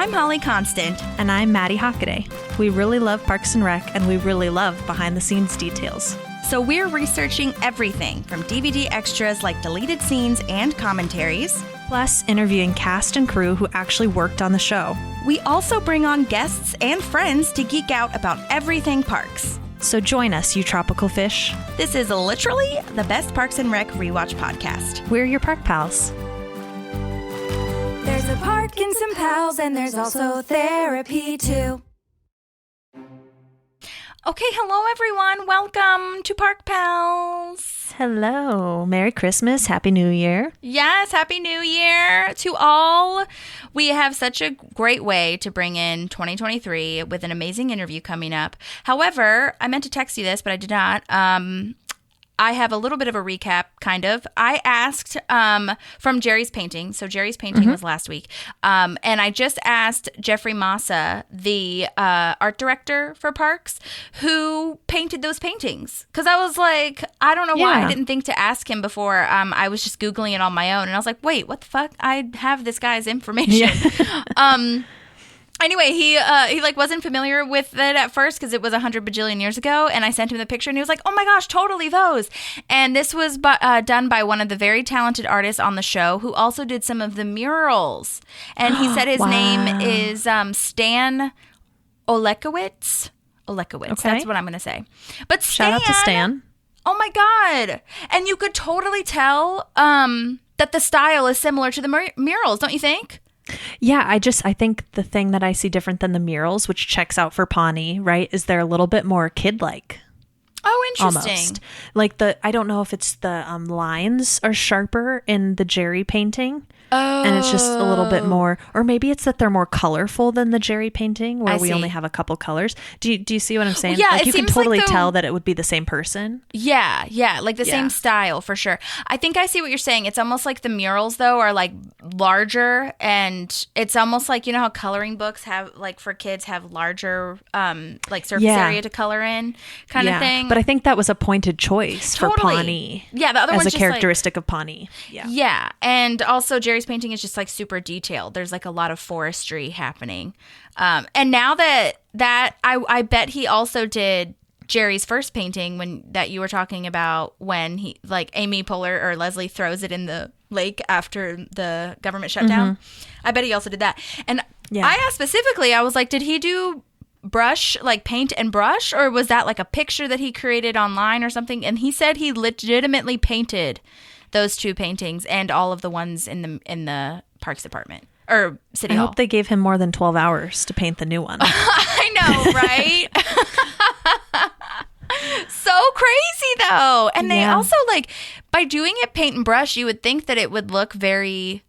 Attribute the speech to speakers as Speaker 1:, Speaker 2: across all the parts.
Speaker 1: I'm Holly Constant.
Speaker 2: And I'm Maddie Hockaday. We really love Parks and Rec, and we really love behind-the-scenes details.
Speaker 1: So we're researching everything from DVD extras like deleted scenes and commentaries,
Speaker 2: plus interviewing cast and crew who actually worked on the show.
Speaker 1: We also bring on guests and friends to geek out about everything parks.
Speaker 2: So join us, you tropical fish.
Speaker 1: This is literally the best Parks and Rec rewatch podcast.
Speaker 2: We're your park pals.
Speaker 3: There's a park and some pals, and there's also therapy too.
Speaker 1: Okay, hello everyone. Welcome to Park Pals.
Speaker 2: Hello. Merry Christmas. Happy New Year.
Speaker 1: Yes, Happy New Year to all. We have such a great way to bring in 2023 with an amazing interview coming up. However, I meant to text you this, but I did not. I have a little bit of a recap, kind of. I asked from Jerry's Painting. So Jerry's Painting was last week. And I just asked Jeffrey Massa, the art director for Parks, who painted those paintings. Because I was like, I don't know why I didn't think to ask him before. I was just Googling it on my own. And I was like, wait, what the fuck? I have this guy's information. Yeah. Anyway, he wasn't familiar with it at first because it was 100 bajillion years ago, and I sent him the picture, and he was like, "Oh my gosh, totally those!" And this was done by one of the very talented artists on the show who also did some of the murals. And he said his name is Stan Olekowicz. Okay. That's what I'm going to say. But Stan,
Speaker 2: shout out to Stan.
Speaker 1: Oh my god! And you could totally tell that the style is similar to the murals, don't you think?
Speaker 2: Yeah, I think the thing that I see different than the murals, which checks out for Pawnee, right, is they're a little bit more kid-like.
Speaker 1: Oh, interesting.
Speaker 2: Almost. Like I don't know if it's the lines are sharper in the Jerry painting. Oh. And it's just a little bit more, or maybe it's that they're more colorful than the Jerry painting where we only have a couple colors. Do you see what I'm saying?
Speaker 1: Yeah,
Speaker 2: like you can totally
Speaker 1: like
Speaker 2: tell that it would be the same person.
Speaker 1: Yeah, like the same style for sure. I think I see what you're saying. It's almost like the murals though are like larger, and it's almost like, you know how coloring books have, like for kids, have larger like surface area to color in kind of thing.
Speaker 2: But I think that was a pointed choice for Pawnee.
Speaker 1: Yeah, the other one's
Speaker 2: as a
Speaker 1: just
Speaker 2: characteristic of Pawnee.
Speaker 1: Yeah, and also Jerry's painting is just like super detailed. There's like a lot of forestry happening. And now that I bet he also did Jerry's first painting that you were talking about, when he, like, Amy Poehler or Leslie throws it in the lake after the government shutdown. I bet he also did that. And I asked specifically, I was like, did he do paint and brush, or was that like a picture that he created online or something? And he said he legitimately painted those two paintings and all of the ones in the Parks Department or City Hall.
Speaker 2: I hope they gave him more than 12 hours to paint the new one.
Speaker 1: I know, right? So crazy though. And they also, like, by doing it paint and brush, you would think that it would look very,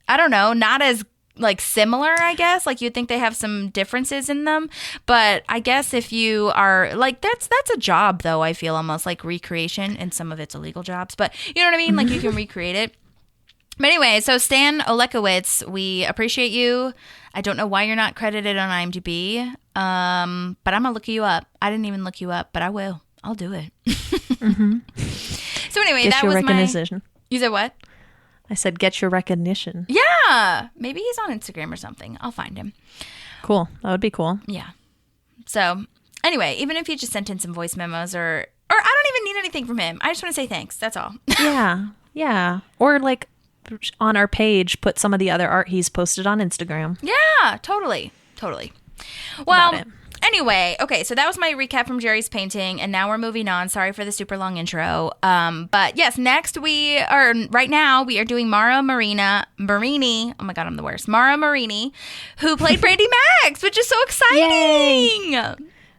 Speaker 1: I don't know, not as like similar, I guess. Like, you'd think they have some differences in them, but I guess if you are like, that's a job though. I feel almost like recreation, and some of it's illegal jobs, but you know what I mean? Like, you can recreate it. But anyway, so Stan Olekowicz, we appreciate you. I don't know why you're not credited on IMDb, but I'm gonna look you up. I didn't even look you up, but I will. I'll do it. So anyway, that was
Speaker 2: recognition.
Speaker 1: You said what?
Speaker 2: I said, get your recognition.
Speaker 1: Yeah. Maybe he's on Instagram or something. I'll find him.
Speaker 2: Cool. That would be cool.
Speaker 1: Yeah. So anyway, even if you just sent in some voice memos or I don't even need anything from him. I just want to say thanks. That's all.
Speaker 2: Yeah. Yeah. Or like on our page, put some of the other art he's posted on Instagram.
Speaker 1: Yeah, totally. Well, anyway, okay, so that was my recap from Jerry's painting, and now we're moving on. Sorry for the super long intro. But yes, right now we are doing Marini. Oh my God, I'm the worst. Mara Marini, who played Brandi Maxxxx, which is so exciting.
Speaker 2: Yay.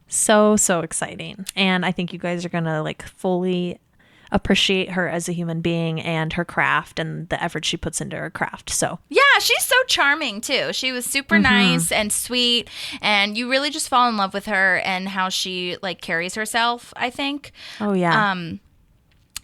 Speaker 2: So exciting. And I think you guys are going to like fully appreciate her as a human being and her craft and the effort she puts into her craft. So
Speaker 1: yeah, she's so charming too. She was super nice and sweet, and you really just fall in love with her and how she like carries herself, I think.
Speaker 2: Oh yeah.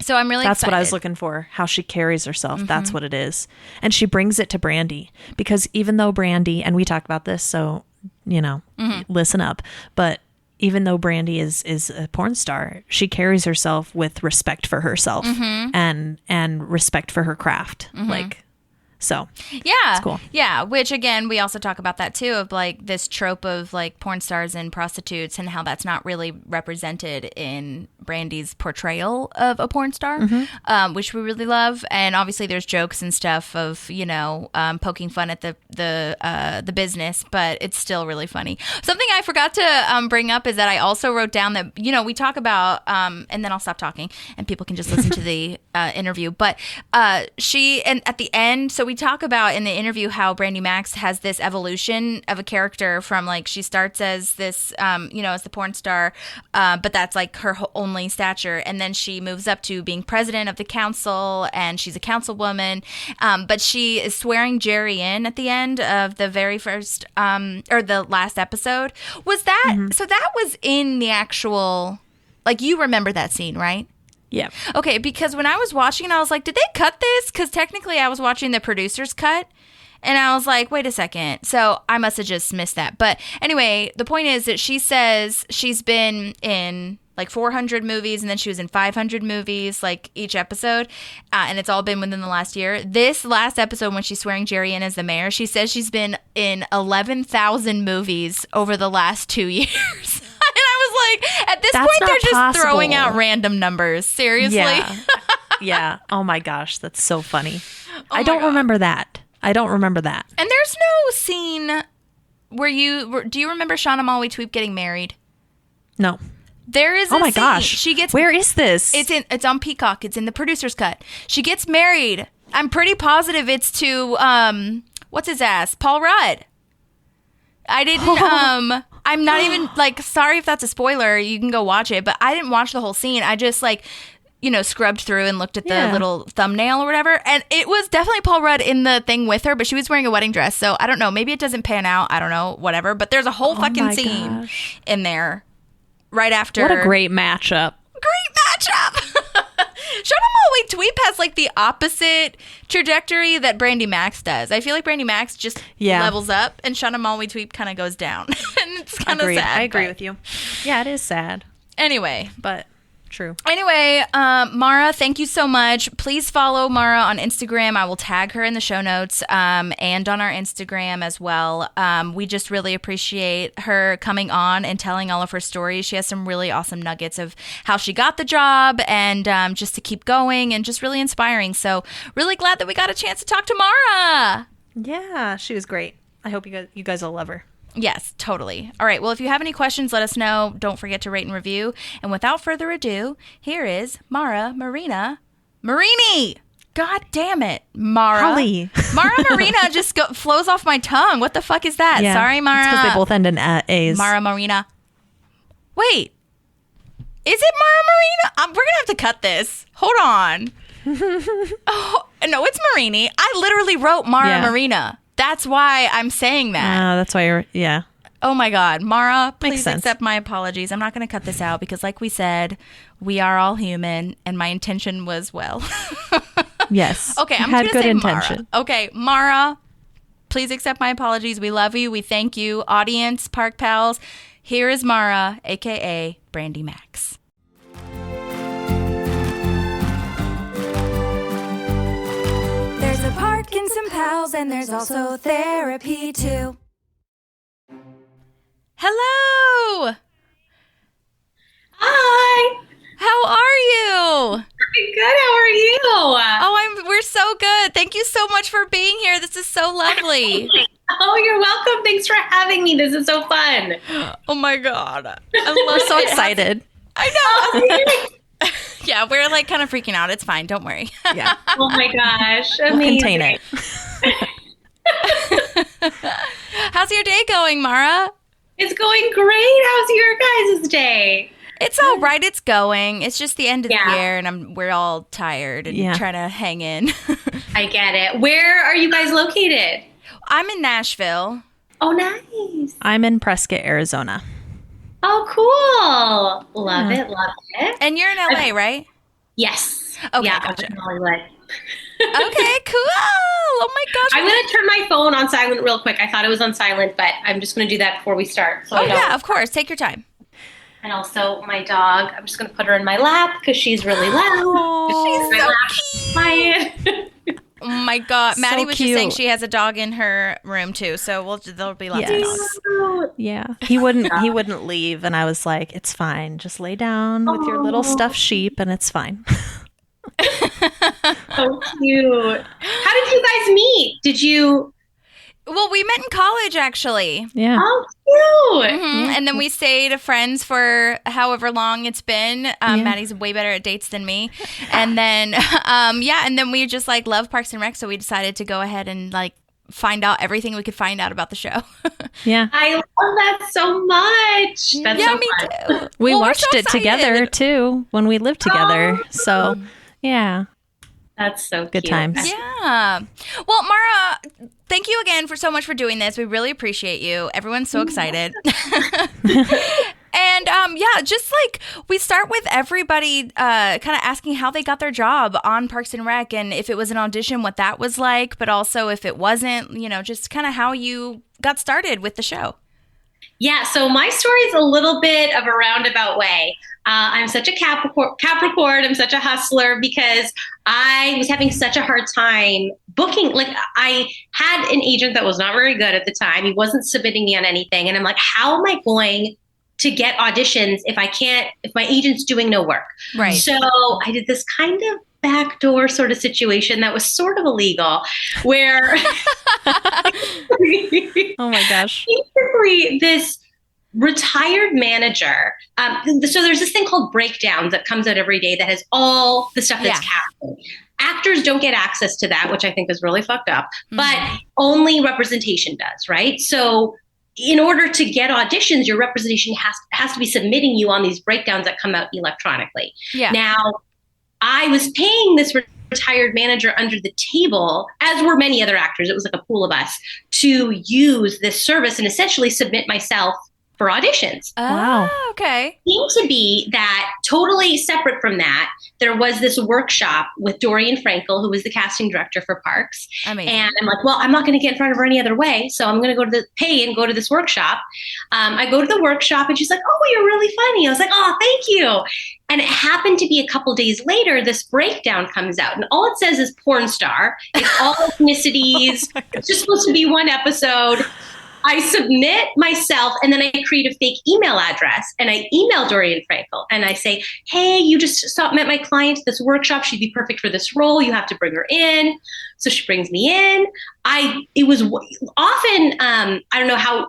Speaker 1: So I'm really
Speaker 2: That's
Speaker 1: excited.
Speaker 2: what I was looking for. How she carries herself. That's what it is. And she brings it to Brandi, because even though Brandi, and we talked about this, so you know, listen up, but even though Brandi is a porn star, she carries herself with respect for herself and respect for her craft. Like, So
Speaker 1: yeah,
Speaker 2: it's cool.
Speaker 1: Yeah, which again, we also talk about that too, of like this trope of like porn stars and prostitutes and how that's not really represented in Brandi's portrayal of a porn star, which we really love. And obviously there's jokes and stuff of, you know, poking fun at the business, but it's still really funny. Something I forgot to bring up is that I also wrote down that, you know, we talk about, and then I'll stop talking and people can just listen to the interview, but and at the end, so we talk about in the interview how Brandi Maxxxx has this evolution of a character from like she starts as this, you know, as the porn star, but that's like her only stature, and then she moves up to being president of the council, and she's a councilwoman, but she is swearing Jerry in at the end of the very first or the last episode. Was that so? That was in the actual, like, you remember that scene, right?
Speaker 2: Yeah.
Speaker 1: Okay, because when I was watching it, I was like, did they cut this? Because technically I was watching the producer's cut. And I was like, wait a second. So I must have just missed that. But anyway, the point is that she says she's been in like 400 movies, and then she was in 500 movies, like each episode. And it's all been within the last year. This last episode, when she's swearing Jerry in as the mayor, she says she's been in 11,000 movies over the last 2 years. And I was like, at this
Speaker 2: That's
Speaker 1: point,
Speaker 2: not
Speaker 1: they're just
Speaker 2: possible.
Speaker 1: throwing out random numbers. Seriously.
Speaker 2: Yeah. Yeah. Oh my gosh, that's so funny.
Speaker 1: Oh
Speaker 2: I don't remember that. I don't remember that.
Speaker 1: And there's no scene where do you remember Shauna Malwae Tweep getting married?
Speaker 2: No.
Speaker 1: There is.
Speaker 2: Oh my
Speaker 1: scene.
Speaker 2: gosh.
Speaker 1: She gets.
Speaker 2: Where is this?
Speaker 1: It's on Peacock. It's in the producer's cut. She gets married. I'm pretty positive it's to what's his ass? Paul Rudd. I didn't I'm not even like, sorry if that's a spoiler. You can go watch it, but I didn't watch the whole scene. I just like, you know, scrubbed through and looked at the little thumbnail or whatever. And it was definitely Paul Rudd in the thing with her, but she was wearing a wedding dress. So I don't know. Maybe it doesn't pan out. I don't know. Whatever. But there's a whole fucking scene in there right after.
Speaker 2: What a great matchup.
Speaker 1: Great matchup. Shauna Malwae Tweep has like the opposite trajectory that Brandi Maxxxx does. I feel like Brandi Maxxxx just levels up, and Shauna Malwae Tweep kind of goes down. And it's kind of sad.
Speaker 2: I agree with you. Yeah, it is sad.
Speaker 1: Anyway.
Speaker 2: But true.
Speaker 1: Anyway, Mara, thank you so much. Please follow Mara on Instagram. I will tag her in the show notes and on our Instagram as well. We just really appreciate her coming on and telling all of her stories. She has some really awesome nuggets of how she got the job and just to keep going, and just really inspiring. So really glad that we got a chance to talk to Mara.
Speaker 2: Yeah, she was great. I hope you guys will love her.
Speaker 1: Yes, totally. All right. Well, if you have any questions, let us know. Don't forget to rate and review. And without further ado, here is Marini. God damn it, Mara.
Speaker 2: Holly.
Speaker 1: Mara Marina just flows off my tongue. What the fuck is that?
Speaker 2: Yeah,
Speaker 1: Sorry, Mara.
Speaker 2: because they both end in A's.
Speaker 1: Mara Marina. Wait. Is it Mara Marina? We're going to have to cut this. Hold on. Oh, no, it's Marini. I literally wrote Mara Marina. That's why I'm saying that.
Speaker 2: That's why yeah.
Speaker 1: Oh my God. Mara, please
Speaker 2: sense.
Speaker 1: accept my apologies. I'm not going to cut this out because, like we said, we are all human, and my intention was well.
Speaker 2: Yes.
Speaker 1: Okay, I'm
Speaker 2: had
Speaker 1: just
Speaker 2: good
Speaker 1: going to say
Speaker 2: intention.
Speaker 1: Mara. Okay, Mara, please accept my apologies. We love you. We thank you. Audience, Park Pals, here is Mara, a.k.a. Brandi Maxxxx.
Speaker 3: There's a park and some pals, and there's also therapy too.
Speaker 1: Hello.
Speaker 4: Hi.
Speaker 1: How are you?
Speaker 4: Good. How are you?
Speaker 1: Oh, we're so good. Thank you so much for being here. This is so lovely.
Speaker 4: Oh, you're welcome. Thanks for having me. This is so fun.
Speaker 1: Oh my God.
Speaker 2: We're so excited.
Speaker 1: I know. Yeah, we're like kind of freaking out. It's fine. Don't worry.
Speaker 2: Yeah.
Speaker 4: Oh my gosh.
Speaker 2: We'll contain it.
Speaker 1: How's your day going, Mara?
Speaker 4: It's going great. How's your guys' day?
Speaker 1: It's all right. It's going. It's just the end of the year, and we're all tired and trying to hang in.
Speaker 4: I get it. Where are you guys located?
Speaker 1: I'm in Nashville.
Speaker 4: Oh, nice.
Speaker 2: I'm in Prescott, Arizona.
Speaker 4: Oh, cool. Love it. Love it.
Speaker 1: And you're in LA, right?
Speaker 4: Yes.
Speaker 1: Okay,
Speaker 4: Yeah,
Speaker 1: gotcha.
Speaker 4: I'm in Hollywood.
Speaker 1: Okay, cool. Oh my gosh.
Speaker 4: I'm going to turn my phone on silent real quick. I thought it was on silent, but I'm just going to do that before we start. So
Speaker 1: yeah, of course. Take your time.
Speaker 4: And also my dog, I'm just going to put her in my lap because she's really loud.
Speaker 1: She's so cute.
Speaker 4: Quiet.
Speaker 1: Oh my God.
Speaker 2: So
Speaker 1: Maddie was just saying
Speaker 2: cute.
Speaker 1: she has a dog in her room too. So there'll be lots of
Speaker 2: Yes.
Speaker 1: dogs.
Speaker 2: Yeah. He wouldn't leave. And I was like, it's fine. Just lay down with your little stuffed sheep and it's fine.
Speaker 4: So cute. How did you guys meet? Did you?
Speaker 1: Well, we met in college actually.
Speaker 2: Yeah.
Speaker 4: Oh, cute.
Speaker 1: And then we stayed friends for however long it's been. Maddie's way better at dates than me. And then, and then we just like love Parks and Rec. So we decided to go ahead and like find out everything we could find out about the show.
Speaker 2: Yeah.
Speaker 4: I love that so much. That's
Speaker 1: Yeah,
Speaker 4: so
Speaker 1: me
Speaker 4: fun.
Speaker 1: too.
Speaker 2: We
Speaker 1: Well, we're
Speaker 2: watched
Speaker 1: so
Speaker 2: it together
Speaker 1: excited.
Speaker 2: too when we lived together. So, yeah.
Speaker 4: That's so
Speaker 2: Good
Speaker 4: cute.
Speaker 2: times.
Speaker 1: Yeah. Well, Mara, thank you again for so much for doing this. We really appreciate you. Everyone's so excited. And just like we start with everybody kind of asking how they got their job on Parks and Rec and if it was an audition, what that was like, but also if it wasn't, just kind of how you got started with the show.
Speaker 4: Yeah, so my story is a little bit of a roundabout way. I'm such a Capricorn. I'm such a hustler because I was having such a hard time booking. Like I had an agent that was not very good at the time. He wasn't submitting me on anything. And I'm like, how am I going to get auditions if my agent's doing no work?
Speaker 1: Right.
Speaker 4: So I did this kind of backdoor sort of situation that was sort of illegal where
Speaker 2: Oh my gosh.
Speaker 4: basically this retired manager. So there's this thing called Breakdowns that comes out every day that has all the stuff that's casting. Actors don't get access to that, which I think is really fucked up, but only representation does, right? So in order to get auditions, your representation has to be submitting you on these breakdowns that come out electronically.
Speaker 1: Yeah.
Speaker 4: Now, I was paying this retired manager under the table, as were many other actors. It was like a pool of us to use this service and essentially submit myself for auditions.
Speaker 2: Wow.
Speaker 1: Oh, okay.
Speaker 4: Seemed to be that totally separate from that, there was this workshop with Dorian Frankel, who was the casting director for Parks.
Speaker 1: Amazing.
Speaker 4: And I'm like, well, I'm not going to get in front of her any other way. So I'm going to go to go to this workshop. I go to the workshop and she's like, oh, you're really funny. I was like, oh, thank you. And it happened to be a couple days later, this breakdown comes out and all it says is porn star. It's all ethnicities. It's just supposed to be one episode. I submit myself and then I create a fake email address and I email Dorian Frankel and I say, hey, you just met my client at this workshop. She'd be perfect for this role. You have to bring her in. So she brings me in. It was often, I don't know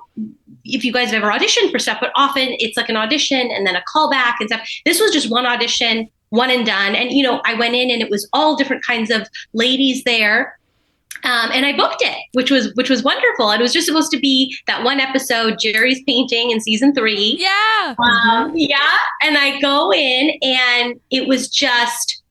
Speaker 4: if you guys have ever auditioned for stuff, but often it's like an audition and then a callback and stuff. This was just one audition, one and done. And, I went in and it was all different kinds of ladies there. And I booked it, which was wonderful. And it was just supposed to be that one episode, Jerry's painting in season 3.
Speaker 1: Yeah.
Speaker 4: Yeah. And I go in and it was just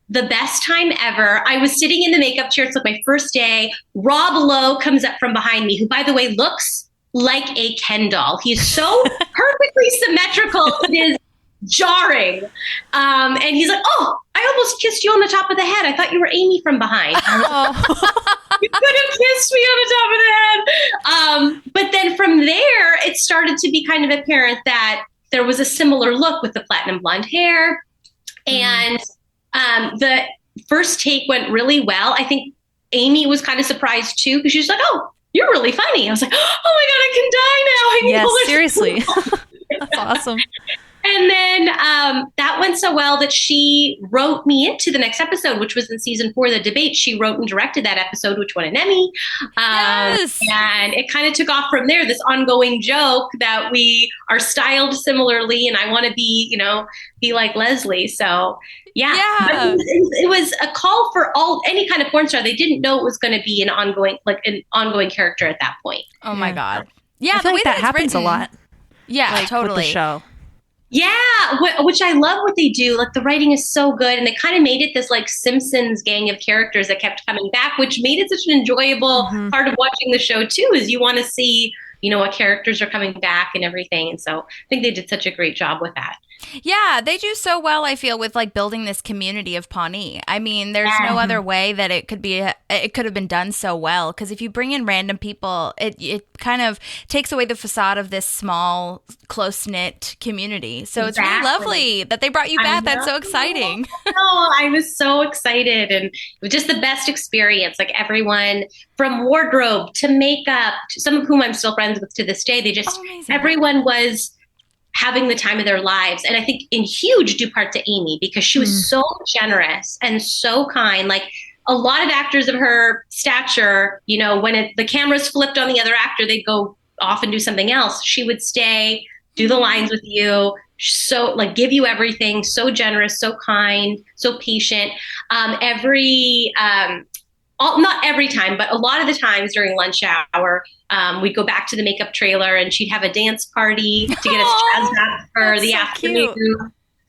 Speaker 4: the best time ever. I was sitting in the makeup chair. It's like my first day. Rob Lowe comes up from behind me, who, by the way, looks like a Ken doll. He's so perfectly symmetrical. It is jarring. And he's like, oh, I almost kissed you on the top of the head. I thought you were Amy from behind. You could have kissed me on the top of the head. But then from there, it started to be kind of apparent that there was a similar look with the platinum blonde hair. And the first take went really well. I think Amy was kind of surprised too, because she was like, oh, you're really funny. I was like, oh my God, I can die now. I can hold her
Speaker 2: seriously. That's awesome.
Speaker 4: And then that went so well that she wrote me into the next episode, which was in season 4, The Debate. She wrote and directed that episode, which won an Emmy.
Speaker 1: Yes.
Speaker 4: And it kind of took off from there, this ongoing joke that we are styled similarly and I want to be like Leslie. So yeah. It was a call for any kind of porn star. They didn't know it was going to be an ongoing character at that point.
Speaker 1: Oh my God. Yeah.
Speaker 2: I feel like that happens a lot.
Speaker 1: Yeah, totally.
Speaker 2: With the show.
Speaker 4: Yeah, which I love what they do. Like the writing is so good, and it kind of made it this like Simpsons gang of characters that kept coming back, which made it such an enjoyable part of watching the show too. Is you want to see what characters are coming back and everything, and so I think they did such a great job with that.
Speaker 1: Yeah, they do so well, I feel, with like building this community of Pawnee. I mean, there's no other way that it could have been done so well. Because if you bring in random people, it kind of takes away the facade of this small, close-knit community. So it's really lovely that they brought you back. That's so exciting.
Speaker 4: Oh, I was so excited, and it was just the best experience. Like everyone from wardrobe to makeup, some of whom I'm still friends with to this day, everyone was having the time of their lives. And I think in huge due part to Amy, because she was so generous and so kind. Like a lot of actors of her stature, you know, when the camera's flipped on the other actor, they'd go off and do something else. She would stay, do the lines with you, so like give you everything, so generous, so kind, so patient. Not every time, but a lot of the times during lunch hour, we'd go back to the makeup trailer and she'd have a dance party to get us jazzed up for the afternoon. Cute.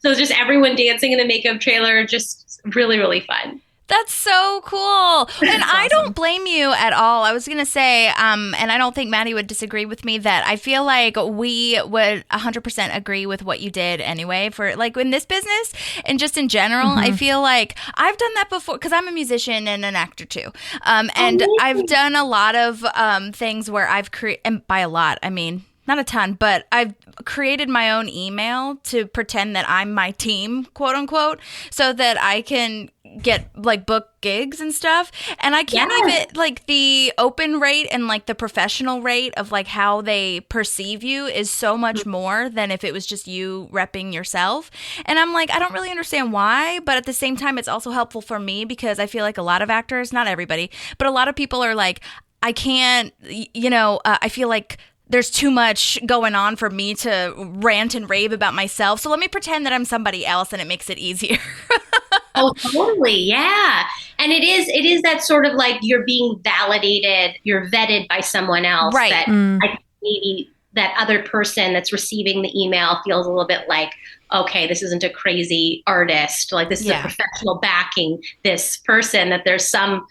Speaker 4: So just everyone dancing in the makeup trailer, just really, really fun.
Speaker 1: That's so cool. And I don't blame you at all. I was going to say, and I don't think Maddie would disagree with me, that I feel like we would 100% agree with what you did anyway for like in this business and just in general. I feel like I've done that before because I'm a musician and an actor too. And I've done a lot of things where I've created, and by a lot, I mean, not a ton, but I've created my own email to pretend that I'm my team, quote unquote, so that I can get like book gigs and stuff. And I can't even like the open rate and like the professional rate of like how they perceive you is so much more than if it was just you repping yourself. And I'm like, I don't really understand why, but at the same time, it's also helpful for me because I feel like a lot of actors, not everybody, but a lot of people are like, I can't, I feel like there's too much going on for me to rant and rave about myself. So let me pretend that I'm somebody else and it makes it easier.
Speaker 4: Oh, totally. Yeah. And it is that sort of like you're being validated, you're vetted by someone else.
Speaker 1: Right.
Speaker 4: That I think maybe that other person that's receiving the email feels a little bit like, okay, this isn't a crazy artist. Like this is a professional backing this person, that there's some,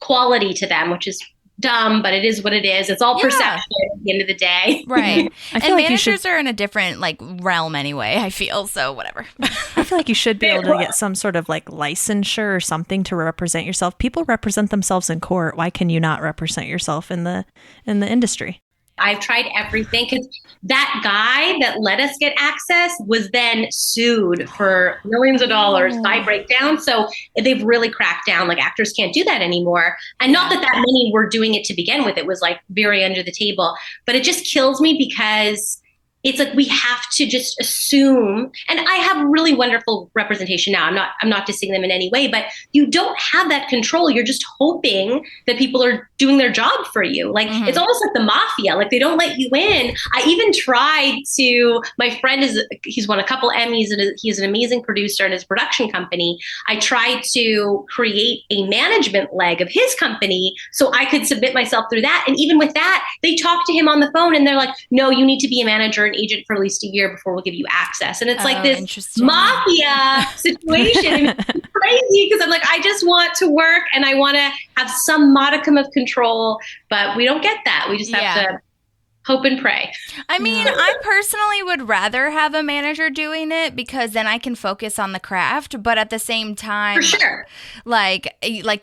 Speaker 4: quality to them, which is dumb, but it is what it is. It's all perception at the end of the day.
Speaker 1: Right. And like managers are in a different like realm anyway, I feel. So whatever.
Speaker 2: I feel like you should be able to get some sort of like licensure or something to represent yourself. People represent themselves in court. Why can you not represent yourself in the industry?
Speaker 4: I've tried everything because that guy that let us get access was then sued for millions of dollars by Breakdown. So they've really cracked down. Like actors can't do that anymore. And not that many were doing it to begin with. It was like very under the table. But it just kills me because it's like we have to just assume, and I have really wonderful representation now. I'm not dissing them in any way, but you don't have that control. You're just hoping that people are doing their job for you. Like it's almost like the mafia. Like they don't let you in. I even tried to. My friend he's won a couple Emmys and he's an amazing producer in his production company. I tried to create a management leg of his company so I could submit myself through that. And even with that, they talk to him on the phone and they're like, "No, you need to be a manager and agent for at least a year before we'll give you access." And it's like this mafia situation. It's crazy because I'm like, I just want to work and I want to have some modicum of control, but we don't get that. We just have to hope and pray.
Speaker 1: I mean, I personally would rather have a manager doing it because then I can focus on the craft. But at the same time,
Speaker 4: for sure,
Speaker 1: like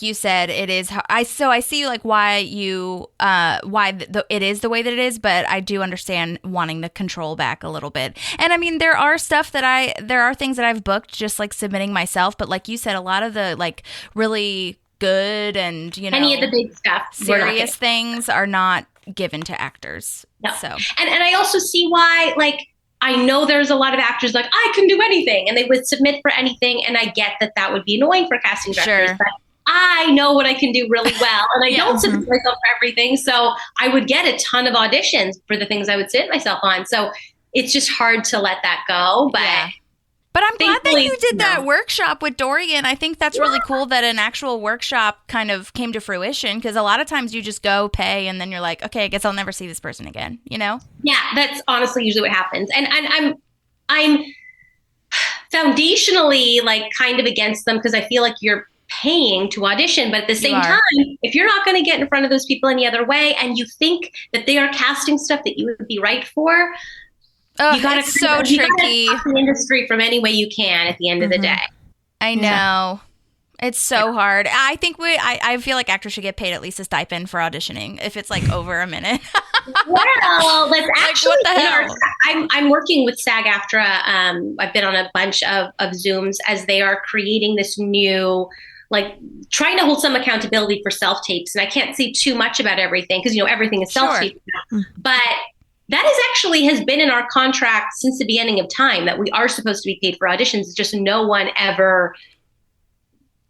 Speaker 1: you said, it is. I see like why it is the way that it is. But I do understand wanting the control back a little bit. And I mean, there are things that I've booked just like submitting myself. But like you said, a lot of the like really good and
Speaker 4: any of the big stuff,
Speaker 1: serious things are not given to actors.
Speaker 4: No.
Speaker 1: So
Speaker 4: and I also see why, like, I know there's a lot of actors like, I can do anything, and they would submit for anything, and I get that would be annoying for casting directors, but I know what I can do really well, and I don't submit myself for everything, so I would get a ton of auditions for the things I would submit myself on, so it's just hard to let that go, but
Speaker 1: But I'm glad that you did that workshop with Dorian. I think that's really cool that an actual workshop kind of came to fruition, because a lot of times you just go pay and then you're like, okay, I guess I'll never see this person again, Yeah,
Speaker 4: that's honestly usually what happens. And I'm foundationally like kind of against them because I feel like you're paying to audition, but at the same time, if you're not going to get in front of those people any other way and you think that they are casting stuff that you would be right for,
Speaker 1: Oh,
Speaker 4: You got
Speaker 1: it's so
Speaker 4: to
Speaker 1: tricky.
Speaker 4: the industry from any way you can at the end of the day.
Speaker 1: I know. It's so hard. I think I feel like actors should get paid at least a stipend for auditioning if it's like over a minute.
Speaker 4: Well, that's actually
Speaker 1: what the hell?
Speaker 4: I'm working with SAG-AFTRA. I've been on a bunch of Zooms as they are creating this new, like trying to hold some accountability for self-tapes. And I can't say too much about everything because, everything is self-tape. Sure. But that is actually has been in our contract since the beginning of time that we are supposed to be paid for auditions. Just no one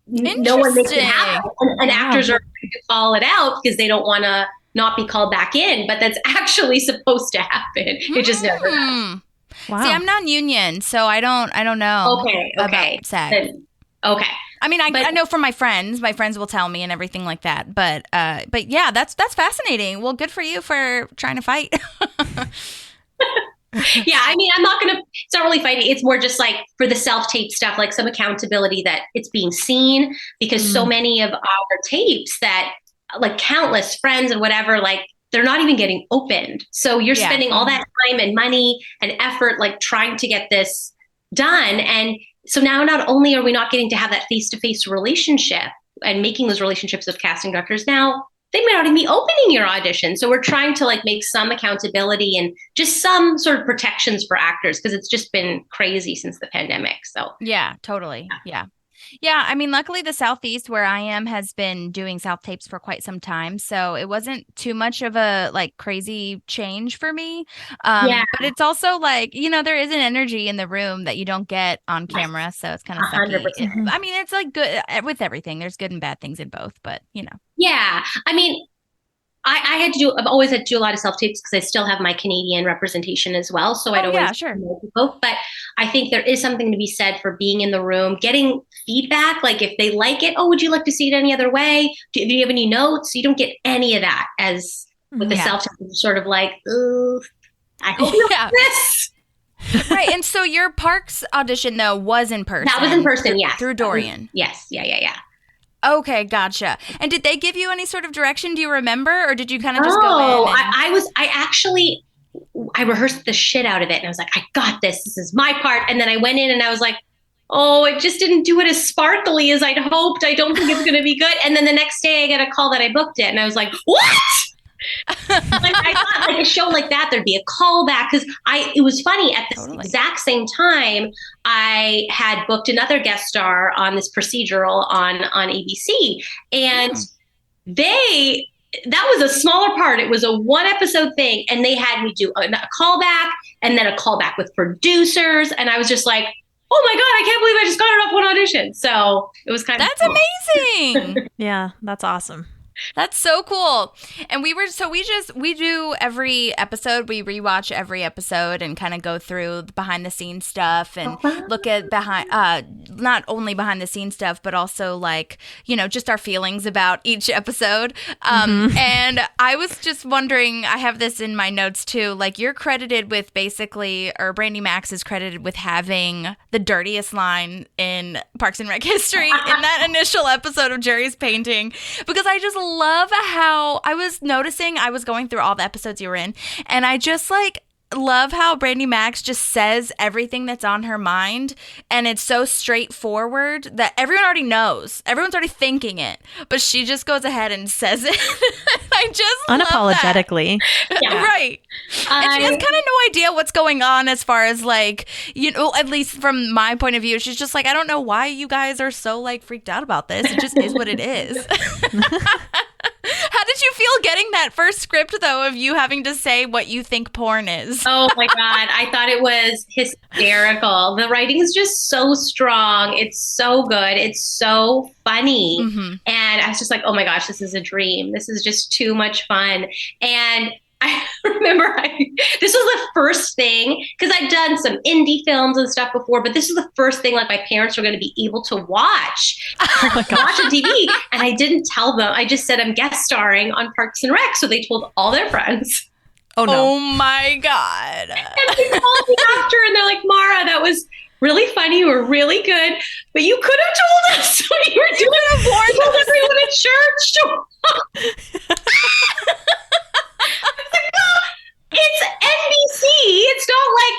Speaker 4: makes it happen. And actors are trying to call it out because they don't want to not be called back in, but that's actually supposed to happen. It just never does.
Speaker 1: Wow. See, I'm non-union, so I don't know.
Speaker 4: Okay.
Speaker 1: About SAG.
Speaker 4: Then, okay.
Speaker 1: I mean, I know from my friends will tell me and everything like that. But yeah, that's fascinating. Well, good for you for trying to fight.
Speaker 4: Yeah, I mean, it's not really fighting. It's more just like for the self-tape stuff, like some accountability that it's being seen because so many of our tapes that like countless friends and whatever, like they're not even getting opened. So you're spending all that time and money and effort, like trying to get this done. And so now not only are we not getting to have that face-to-face relationship and making those relationships with casting directors, now they may not even be opening your audition. So we're trying to like make some accountability and just some sort of protections for actors because it's just been crazy since the pandemic. So
Speaker 1: yeah, totally. Yeah. I mean, luckily the Southeast where I am has been doing self tapes for quite some time. So it wasn't too much of a like crazy change for me. But it's also like, there is an energy in the room that you don't get on camera. So it's kind of sucky. I mean, it's like good with everything. There's good and bad things in both, but
Speaker 4: Yeah. I mean, I've always had to do a lot of self-tapes because I still have my Canadian representation as well. So I'd always know both. But I think there is something to be said for being in the room, getting feedback. Like if they like it, would you like to see it any other way? Do you have any notes? You don't get any of that as with the self-tape. Sort of like, I hope you like this.
Speaker 1: Right. And so your Parks audition, though, was in person.
Speaker 4: That was in person, yes.
Speaker 1: Through Dorian.
Speaker 4: Yes. Yeah.
Speaker 1: Okay, gotcha. And did they give you any sort of direction? Do you remember, or did you kind of just go in?
Speaker 4: I rehearsed the shit out of it, and I was like, I got this. This is my part. And then I went in, and I was like, it just didn't do it as sparkly as I'd hoped. I don't think it's going to be good. And then the next day, I get a call that I booked it, and I was like, what? Like I thought, like a show like that, there'd be a callback because it was funny at the exact same time. I had booked another guest star on this procedural on ABC, and that was a smaller part. It was a 1 episode thing, and they had me do a callback and then a callback with producers, and I was just like, oh my God, I can't believe I just got it off one audition. So it was kind of
Speaker 1: cool. Amazing.
Speaker 2: Yeah, that's awesome.
Speaker 1: That's so cool. And we do every episode, we rewatch every episode and kind of go through the behind the scenes stuff and look at not only behind the scenes stuff, but also like, just our feelings about each episode. And I was just wondering, I have this in my notes too, like you're credited with Brandi Maxxx is credited with having the dirtiest line in Parks and Rec history in that initial episode of Jerry's painting, because I just love how I was noticing, I was going through all the episodes you were in, and I just like love how Brandi Maxxx just says everything that's on her mind, and it's so straightforward that everyone already knows. Everyone's already thinking it, but she just goes ahead and says it. I just
Speaker 2: unapologetically.
Speaker 4: Yeah.
Speaker 1: Right. And she has kind of no idea what's going on as far as like, at least from my point of view, she's just like, I don't know why you guys are so like freaked out about this. It just is what it is. How did you feel getting that first script, though, of you having to say what you think porn is?
Speaker 4: Oh, my God. I thought it was hysterical. The writing is just so strong. It's so good. It's so funny. And I was just like, oh, my gosh, this is a dream. This is just too much fun. And I remember this was the first thing, because I'd done some indie films and stuff before, but this is the first thing like my parents were going to be able to watch on TV. And I didn't tell them. I just said I'm guest starring on Parks and Rec. So they told all their friends.
Speaker 2: Oh, no.
Speaker 1: Oh, my God.
Speaker 4: And they called me after, and they're like, Mara, that was really funny. You were really good, but you could have told us what you were doing. You could have warned everyone at church. It's NBC. It's not like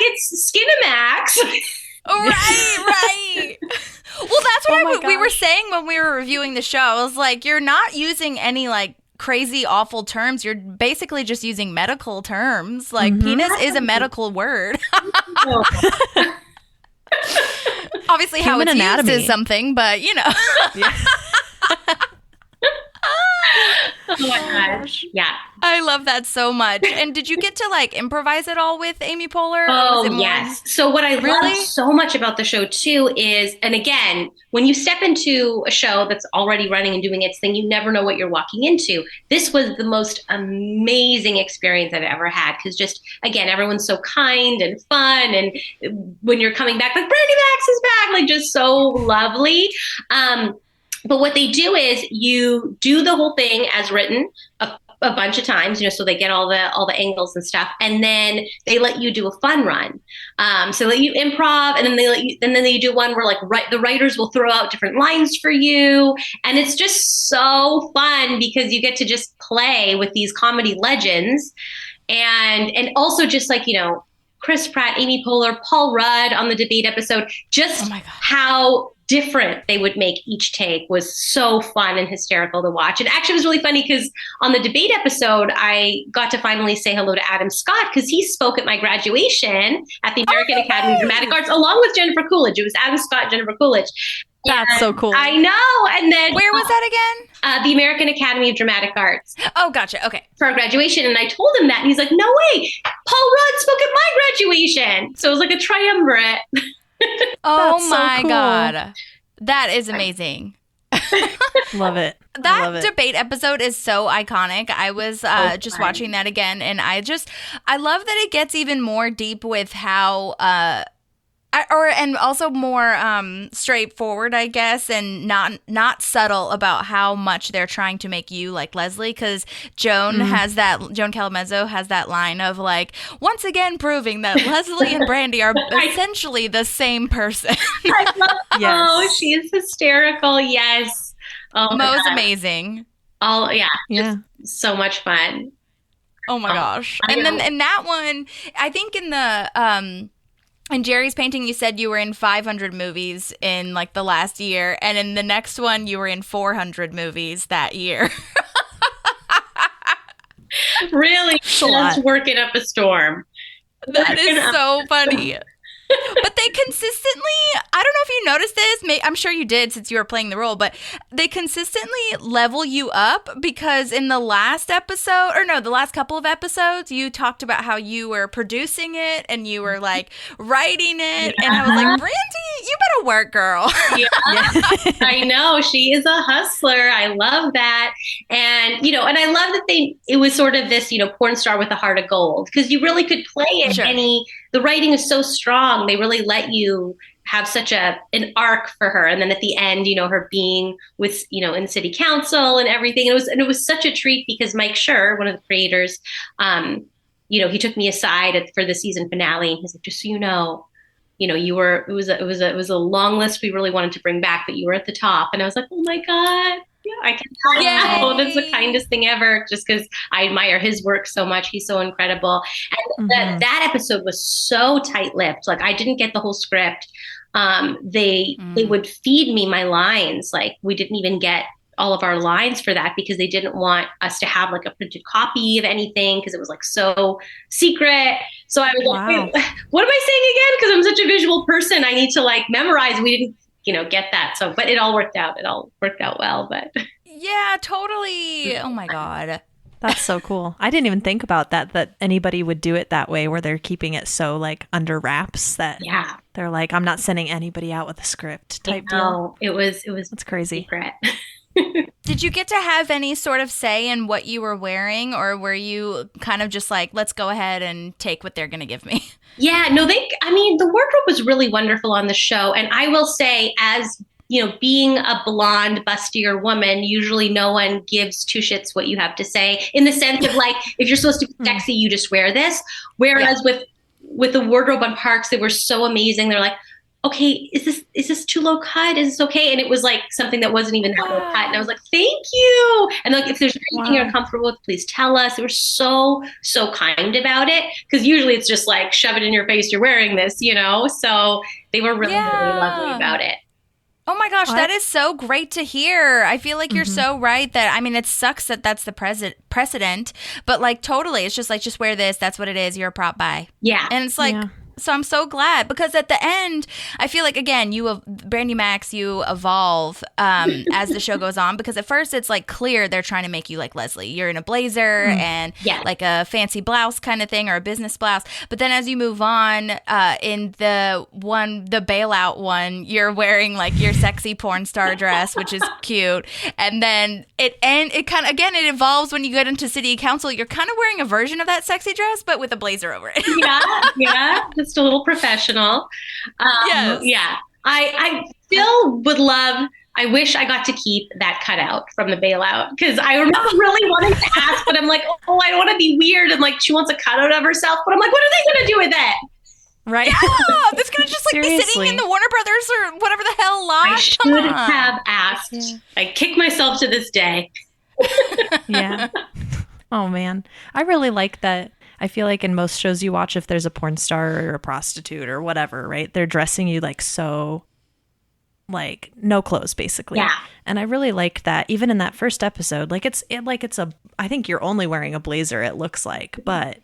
Speaker 1: were saying when we were reviewing the show, I was like, you're not using any like crazy awful terms. You're basically just using medical terms. Like penis is a medical word. Obviously how it's used is something, but you know.
Speaker 4: Oh my gosh. Yeah.
Speaker 1: I love that so much. And did you get to like improvise it all with Amy Poehler?
Speaker 4: Oh, yes. So what I love so much about the show too is, and again, when you step into a show that's already running and doing its thing, you never know what you're walking into. This was the most amazing experience I've ever had. Cause just, again, everyone's so kind and fun. And when you're coming back, like Brandi Maxxxx is back, like just so lovely. But what they do is you do the whole thing as written a bunch of times, you know, so they get all the angles and stuff, and then they let you do a fun run. So let you improv, and then they do one where like the writers will throw out different lines for you, and it's just so fun because you get to just play with these comedy legends, and also just like, you know, Chris Pratt, Amy Poehler, Paul Rudd on the debate episode, just how different they would make each take was so fun and hysterical to watch. And actually it was really funny because on the debate episode, I got to finally say hello to Adam Scott because he spoke at my graduation at the American Academy of Dramatic Arts along with Jennifer Coolidge. It was Adam Scott, Jennifer Coolidge.
Speaker 2: That's so cool.
Speaker 1: I know. And then where was that again?
Speaker 4: The American Academy of Dramatic Arts.
Speaker 1: Oh, gotcha. Okay.
Speaker 4: For our graduation. And I told him that and he's like, no way, Paul Rudd spoke at my graduation. So it was like a triumvirate.
Speaker 1: Oh my God. That is amazing.
Speaker 2: Love it.
Speaker 1: That debate episode is so iconic. I was just watching that again, and I love that it gets even more deep with how and also more straightforward, I guess, and not subtle about how much they're trying to make you like Leslie, because Joan Calamezzo has that line of like, once again proving that Leslie and Brandi are essentially the same person.
Speaker 4: I love Oh, she's hysterical. Yes. Oh,
Speaker 1: Mo's amazing.
Speaker 4: Oh yeah. Just so much fun.
Speaker 1: Oh my gosh. And then in that one, I think in the in Jerry's painting, you said you were in 500 movies in like the last year, and in the next one, you were in 400 movies that year.
Speaker 4: Really, just working up a storm.
Speaker 1: That is so funny. But they consistently, I don't know if you noticed this, I'm sure you did since you were playing the role, but they consistently level you up, because in the last episode, or no, the last couple of episodes, you talked about how you were producing it and you were like writing it. And I was like, Brandi, you better work, girl.
Speaker 4: Yeah. I know. She is a hustler. I love that. And, you know, and I love that it was sort of this, you know, porn star with a heart of gold, because you really could play it the writing is so strong. They really let you have such an arc for her. And then at the end, you know, her being with, you know, in city council and everything. It was such a treat because Mike Schur, one of the creators, you know, he took me aside for the season finale and he's like, just so you know, it was a long list we really wanted to bring back, but you were at the top. And I was like, oh my God. Yeah, I can tell now. That's the kindest thing ever, just because I admire his work so much. He's so incredible. And that episode was so tight-lipped. Like, I didn't get the whole script. They would feed me my lines. Like, we didn't even get all of our lines for that because they didn't want us to have like a printed copy of anything because it was like so secret. So I was like, wait, what am I saying again? Because I'm such a visual person. I need to like memorize. We didn't, you know, get that. So, but it all worked out. It all worked out well, but.
Speaker 1: Yeah, totally. Oh my God.
Speaker 2: That's so cool. I didn't even think about that anybody would do it that way, where they're keeping it so like under wraps that they're like, I'm not sending anybody out with a script type deal.
Speaker 4: It was
Speaker 2: that's crazy.
Speaker 4: Secret.
Speaker 1: Did you get to have any sort of say in what you were wearing, or were you kind of just like, let's go ahead and take what they're going to give me?
Speaker 4: Yeah, no, the wardrobe was really wonderful on the show. And I will say, as you know, being a blonde, bustier woman, usually no one gives two shits what you have to say, in the sense of like, if you're supposed to be sexy, you just wear this. Whereas with the wardrobe on Parks, they were so amazing. They're like, okay, is this too low cut? Is this okay? And it was like something that wasn't even that low cut. And I was like, thank you. And like, if there's anything you're uncomfortable with, please tell us. They were so, so kind about it. Because usually it's just like, shove it in your face, you're wearing this, you know? So they were really, really lovely about it.
Speaker 1: Oh my gosh, that is so great to hear. I feel like you're so right that, I mean, it sucks that that's the precedent, but like totally, it's just like, just wear this. That's what it is. You're a prop bi.
Speaker 4: Yeah.
Speaker 1: And it's like, so I'm so glad, because at the end, I feel like, again, Brandi Maxxxx, you evolve as the show goes on, because at first it's like clear they're trying to make you like Leslie. You're in a blazer and like a fancy blouse kind of thing, or a business blouse. But then as you move on, in the bailout one, you're wearing like your sexy porn star dress, which is cute. And then it kind of, again, it evolves when you get into city council. You're kind of wearing a version of that sexy dress, but with a blazer over it.
Speaker 4: Yeah. Just a little professional.
Speaker 1: Yes.
Speaker 4: Yeah. I still would love, I wish I got to keep that cutout from the bailout, because I remember really wanting to ask, but I'm like, oh, I don't want to be weird. And like, she wants a cutout of herself, but I'm like, what are they going to do with it?
Speaker 2: Right.
Speaker 1: Yeah, that's going to just like be sitting in the Warner Brothers or whatever the hell lot.
Speaker 4: I should have asked. Yeah. I kick myself to this day.
Speaker 2: Yeah. Oh man. I really like that. I feel like in most shows you watch, if there's a porn star or a prostitute or whatever, right? They're dressing you like so, like no clothes basically.
Speaker 4: Yeah.
Speaker 2: And I really liked that. Even in that first episode, I think you're only wearing a blazer, it looks like, but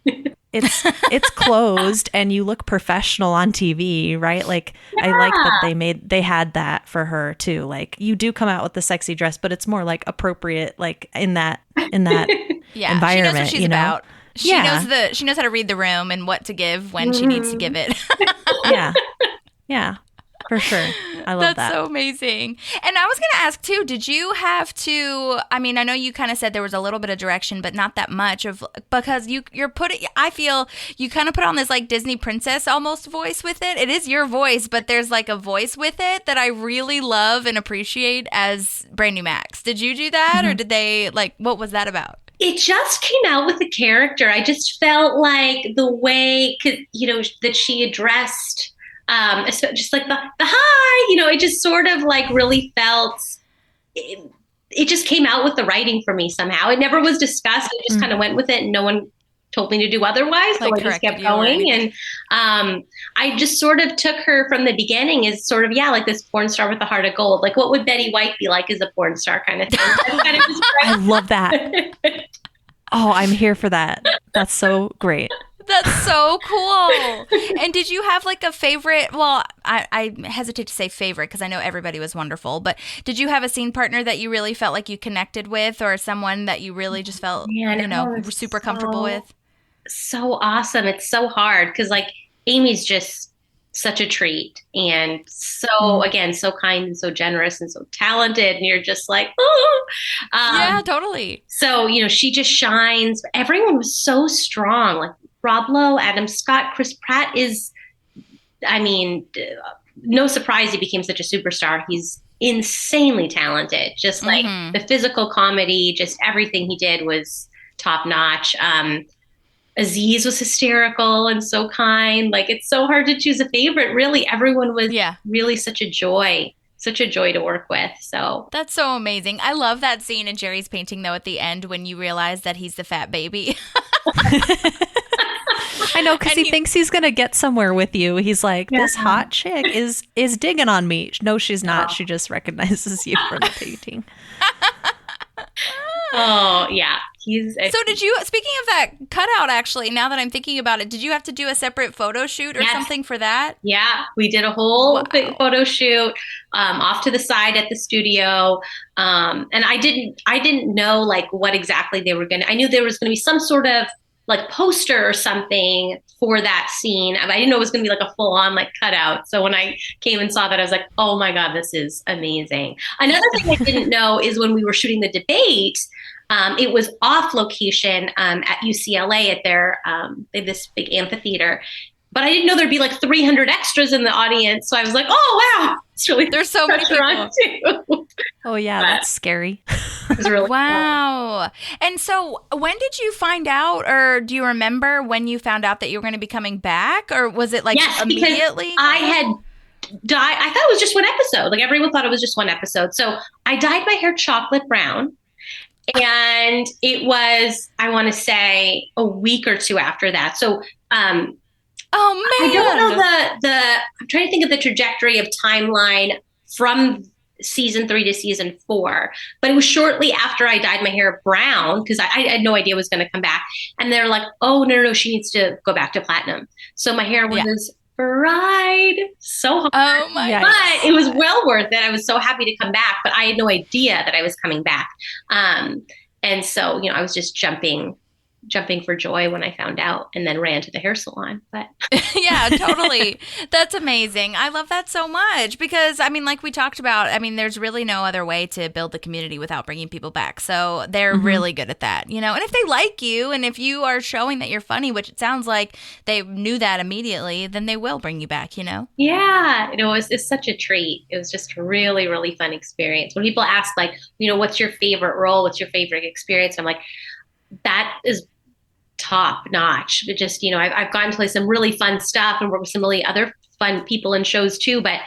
Speaker 2: it's closed and you look professional on TV, right? Like I like that they had that for her too. Like you do come out with the sexy dress, but it's more like appropriate, like in that environment.
Speaker 1: She knows what she's about. She knows how to read the room and what to give when she needs to give it.
Speaker 2: Yeah, for sure. I love that.
Speaker 1: That's so amazing. And I was going to ask too, did you have to, I mean, I know you kind of said there was a little bit of direction, but not that much because you're putting, I feel you kind of put on this like Disney princess almost voice with it. It is your voice, but there's like a voice with it that I really love and appreciate as Brandi Maxxxx. Did you do that or did they what was that about?
Speaker 4: It just came out with the character. I just felt like the way, that she addressed, just like the hi, it just sort of like really felt, it just came out with the writing for me somehow. It never was discussed. It just kind of went with it and no one told me to do otherwise. So I just kept going. And I just sort of took her from the beginning as sort of, like this porn star with a heart of gold. Like what would Betty White be like as a porn star kind of thing?
Speaker 2: I love that. Oh, I'm here for that. That's so great.
Speaker 1: That's so cool. And did you have like a favorite? Well, I hesitate to say favorite because I know everybody was wonderful, but did you have a scene partner that you really felt like you connected with, or someone that you really just felt, super comfortable with?
Speaker 4: So awesome. It's so hard because like Amy's just such a treat and so again so kind and so generous and so talented, and you're just like
Speaker 1: yeah, totally.
Speaker 4: So she just shines. Everyone was so strong, like Rob Lowe, Adam Scott, Chris Pratt is, I mean, no surprise he became such a superstar. He's insanely talented, just like the physical comedy, just everything he did was top notch. Aziz was hysterical and so kind. Like, it's so hard to choose a favorite. Really, everyone was really such a joy to work with. So
Speaker 1: that's so amazing. I love that scene in Jerry's painting, though, at the end when you realize that he's the fat baby.
Speaker 2: I know, because he thinks he's going to get somewhere with you. He's like, this hot chick is digging on me. No, she's not. She just recognizes you from the painting.
Speaker 4: Oh, yeah.
Speaker 1: So did you, speaking of that cutout, actually, now that I'm thinking about it, did you have to do a separate photo shoot or something for that?
Speaker 4: Yeah, we did a whole big photo shoot off to the side at the studio. And I didn't know like what exactly they were I knew there was going to be some sort of like poster or something for that scene. I didn't know it was going to be like a full on like cutout. So when I came and saw that, I was like, oh my God, this is amazing. Another thing I didn't know is when we were shooting the debate, it was off location at UCLA at they have this big amphitheater. But I didn't know there'd be like 300 extras in the audience. So I was like, oh, wow. It's really
Speaker 1: There's so many people.
Speaker 2: Too. Oh, yeah. That's scary.
Speaker 4: It was really
Speaker 1: wow. Cool. And so when did you find out, or do you remember when you found out that you were going to be coming back? Or was it like immediately?
Speaker 4: I had dyed. I thought it was just one episode. Like everyone thought it was just one episode. So I dyed my hair chocolate brown. And it was, I want to say, a week or two after that. So,
Speaker 1: oh man!
Speaker 4: I don't know I'm trying to think of the trajectory of timeline from season 3 to season 4, but it was shortly after I dyed my hair brown because I had no idea it was going to come back. And they're like, oh, no, she needs to go back to platinum. So my hair was fried so hard.
Speaker 1: Oh my God.
Speaker 4: But it was well worth it. I was so happy to come back, but I had no idea that I was coming back. And so, I was just jumping for joy when I found out, and then ran to the hair salon. But
Speaker 1: yeah, totally. That's amazing. I love that so much because, like we talked about, there's really no other way to build the community without bringing people back. So they're really good at that, and if they like you and if you are showing that you're funny, which it sounds like they knew that immediately, then they will bring you back,
Speaker 4: Yeah, it's such a treat. It was just a really, really fun experience. When people ask like, what's your favorite role? What's your favorite experience? I'm like, that is top notch. But just, I've gotten to play some really fun stuff and work with some really other fun people in shows too, but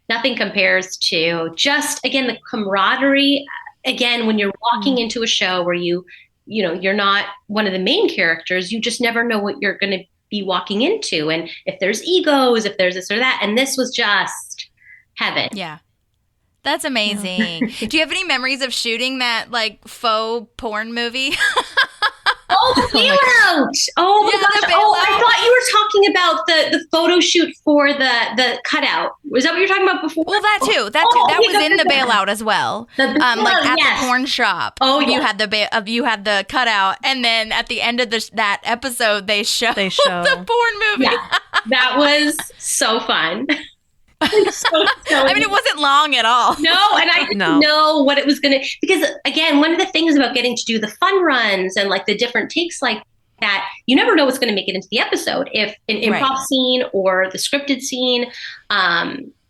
Speaker 4: nothing compares to just, again, the camaraderie. Again, when you're walking into a show where you're not one of the main characters, you just never know what you're going to be walking into. And if there's egos, if there's this or that, and this was just heaven.
Speaker 1: Yeah. That's amazing. Do you have any memories of shooting that like faux porn movie?
Speaker 4: Oh, the bailout! Oh my gosh! Oh, I thought you were talking about the photo shoot for the cutout. Was that what you were talking about before?
Speaker 1: Well, that too. That was in the bailout as well. Like at the porn shop. Oh, yeah. You had the cutout, and then at the end of that episode, they show the porn movie.
Speaker 4: Yeah, that was so fun.
Speaker 1: It wasn't long at all.
Speaker 4: No, and I didn't know what it was going to, because again, one of the things about getting to do the fun runs and like the different takes like that, you never know what's going to make it into the episode, if an improv scene or the scripted scene.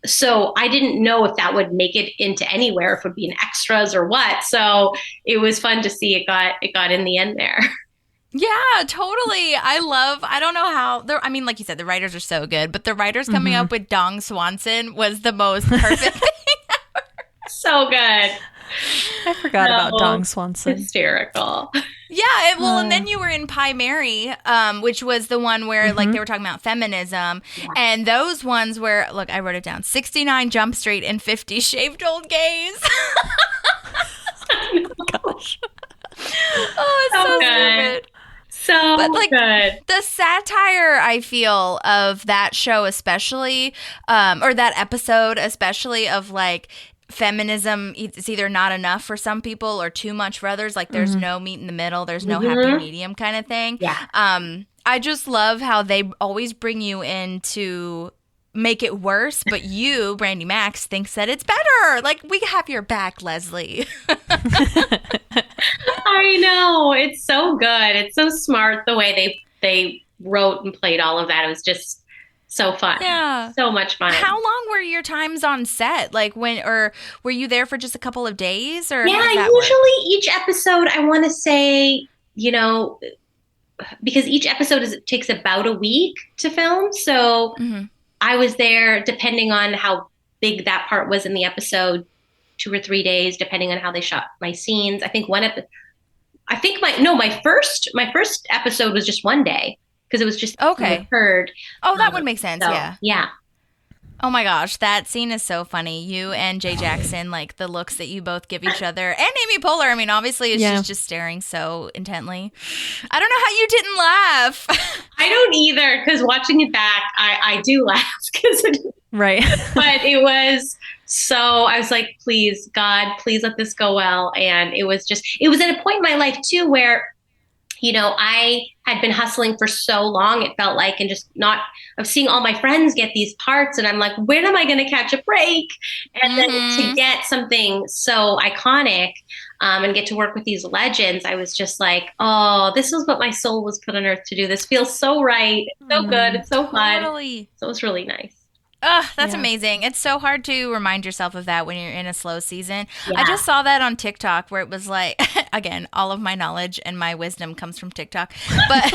Speaker 4: So I didn't know if that would make it into anywhere, if it would be in extras or what. So it was fun to see it got in the end there.
Speaker 1: Yeah, totally. I don't know how, like you said, the writers are so good, but the writers coming up with Dong Swanson was the most perfect thing ever.
Speaker 4: So good.
Speaker 2: I forgot about Dong Swanson.
Speaker 4: Hysterical.
Speaker 1: Yeah, and then you were in Pie Mary, which was the one where like they were talking about feminism, and those ones where, look, I wrote it down, 69 Jump Street and 50 Shaved Old Gays.
Speaker 2: Oh, gosh.
Speaker 1: Oh, it's so stupid.
Speaker 4: So good.
Speaker 1: The satire, I feel, of that show especially, or that episode especially, of like feminism, it's either not enough for some people or too much for others. Like there's no meat in the middle. There's no happy medium kind of thing.
Speaker 4: Yeah.
Speaker 1: I just love how they always bring you in to make it worse, but you, Brandi Maxxxx, thinks that it's better. Like, we have your back, Leslie.
Speaker 4: I know. It's so good. It's so smart the way they wrote and played all of that. It was just so fun.
Speaker 1: Yeah.
Speaker 4: So much fun.
Speaker 1: How long were your times on set? Like or were you there for just a couple of days? Or
Speaker 4: yeah, usually each episode, I want to say, because each episode takes about a week to film. So I was there, depending on how big that part was in the episode, 2 or 3 days, depending on how they shot my scenes. I think my first episode was just 1 day, because it was just heard.
Speaker 1: Oh, that would make sense.
Speaker 4: So, yeah.
Speaker 1: Oh my gosh, that scene is so funny. You and Jay Jackson, like the looks that you both give each other, and Amy Poehler. Obviously, she's just staring so intently. I don't know how you didn't laugh.
Speaker 4: I don't either, because watching it back, I do laugh.
Speaker 2: Right.
Speaker 4: But it was so, I was like, please, God, please let this go well. And it was at a point in my life too, where, I had been hustling for so long, it felt like, and just not, of seeing all my friends get these parts. And I'm like, when am I going to catch a break? And then to get something so iconic and get to work with these legends, I was just like, oh, this is what my soul was put on earth to do. This feels so right. It's so good. It's so fun.
Speaker 1: Totally.
Speaker 4: So it was really nice.
Speaker 1: That's amazing. It's so hard to remind yourself of that when you're in a slow season. Yeah. I just saw that on TikTok where it was like, again, all of my knowledge and my wisdom comes from TikTok, but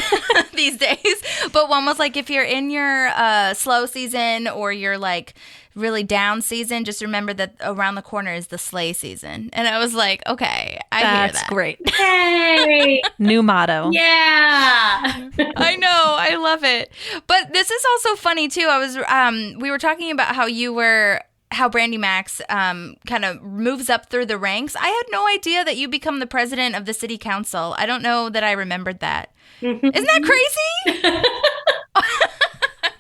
Speaker 1: these days. But one was like, if you're in your slow season or you're like really down season, just remember that around the corner is the slay season. And I was like, okay, I hear that.
Speaker 2: That's great.
Speaker 4: Hey.
Speaker 2: New motto.
Speaker 4: Yeah.
Speaker 1: I know. I love it. But this is also funny too. We were talking about how you were how Brandi Maxxxx kind of moves up through the ranks. I had no idea that you become the president of the city council. I don't know that I remembered that. Isn't that crazy?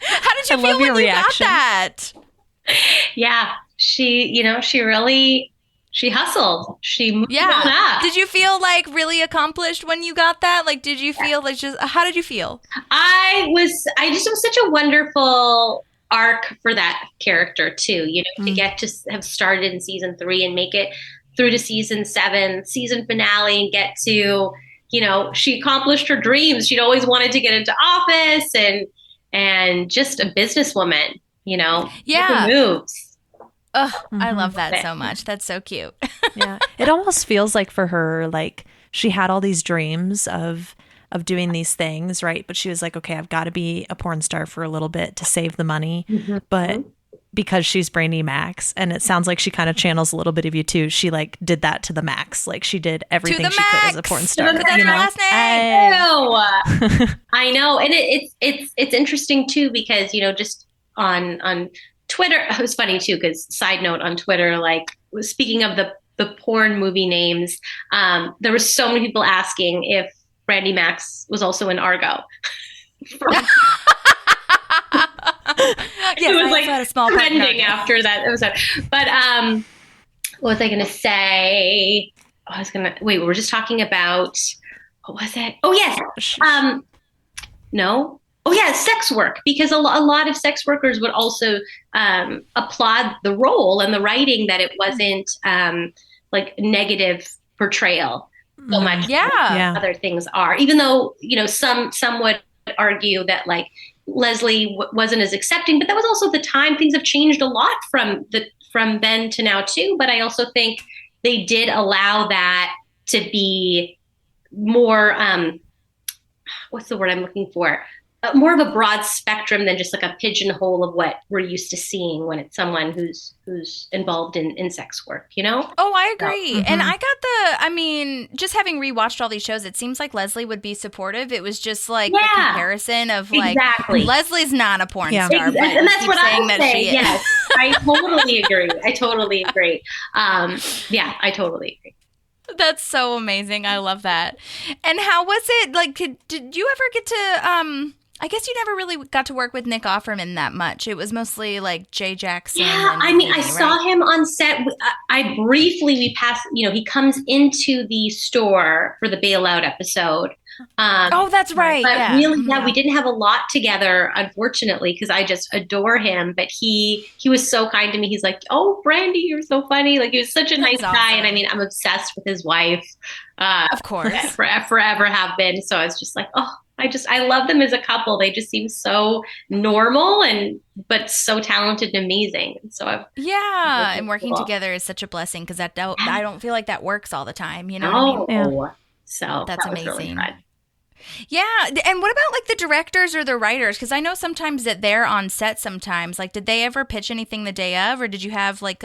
Speaker 1: How did you feel when you got that?
Speaker 4: Yeah, she hustled. She moved on up.
Speaker 1: Did you feel like really accomplished when you got that? Like, did you feel like how did you feel?
Speaker 4: I just was such a wonderful arc for that character too, to get to have started in season 3 and make it through to season 7, season finale, and get to, she accomplished her dreams. She'd always wanted to get into office and just a businesswoman, making moves.
Speaker 1: Ugh, I love that so much. That's so cute.
Speaker 2: Yeah. It almost feels like for her, like she had all these dreams of doing these things, right? But she was like, okay, I've got to be a porn star for a little bit to save the money. Mm-hmm. But because she's Brandi Maxxxx, and it sounds like she kind of channels a little bit of you too, she like did that to the max. Like she did everything she could as a porn star.
Speaker 1: That's her last name.
Speaker 4: I know. And it's interesting too, because, just on Twitter, it was funny too, because side note on Twitter, like speaking of the porn movie names, there were so many people asking if Brandi Maxxxx was also in Argo.
Speaker 1: Yes,
Speaker 4: it was
Speaker 1: I
Speaker 4: like
Speaker 1: had a small
Speaker 4: trending after that episode. But what was I going to say? We were just talking about, what was it? Oh, yes. No. Oh, yeah, sex work, because a lot of sex workers would also applaud the role and the writing, that it wasn't like negative portrayal so much. Other things are, even though, some would argue that like Leslie wasn't as accepting, but that was also the time. Things have changed a lot from then to now too. But I also think they did allow that to be more, what's the word I'm looking for? More of a broad spectrum than just like a pigeonhole of what we're used to seeing when it's someone who's involved in sex work,
Speaker 1: Oh, I agree. So, and I got just having rewatched all these shows, it seems like Leslie would be supportive. It was just like the comparison of like, Leslie's not a porn star. But
Speaker 4: and that's what I'm saying. Yes, I totally agree. I totally agree. I totally agree.
Speaker 1: That's so amazing. I love that. And how was it? Like, did you ever get to, I guess you never really got to work with Nick Offerman that much. It was mostly like Jay Jackson.
Speaker 4: Yeah, I saw him on set. We passed, he comes into the store for the bailout episode.
Speaker 1: That's right.
Speaker 4: But really, we didn't have a lot together, unfortunately, because I just adore him. But he was so kind to me. He's like, "Oh, Brandi, you're so funny." Like, he was such a nice guy. And I'm obsessed with his wife.
Speaker 1: Of course.
Speaker 4: Forever have been. So I was just like, oh, I love them as a couple. They just seem so normal but so talented and amazing. And so
Speaker 1: and working together is such a blessing, because I don't feel like that works all the time. You know what I mean?
Speaker 4: Yeah. So
Speaker 1: that's
Speaker 4: amazing.
Speaker 1: Really fun. Yeah. And what about like the directors or the writers? Because I know sometimes that they're on set sometimes. Like, did they ever pitch anything the day of, or did you have like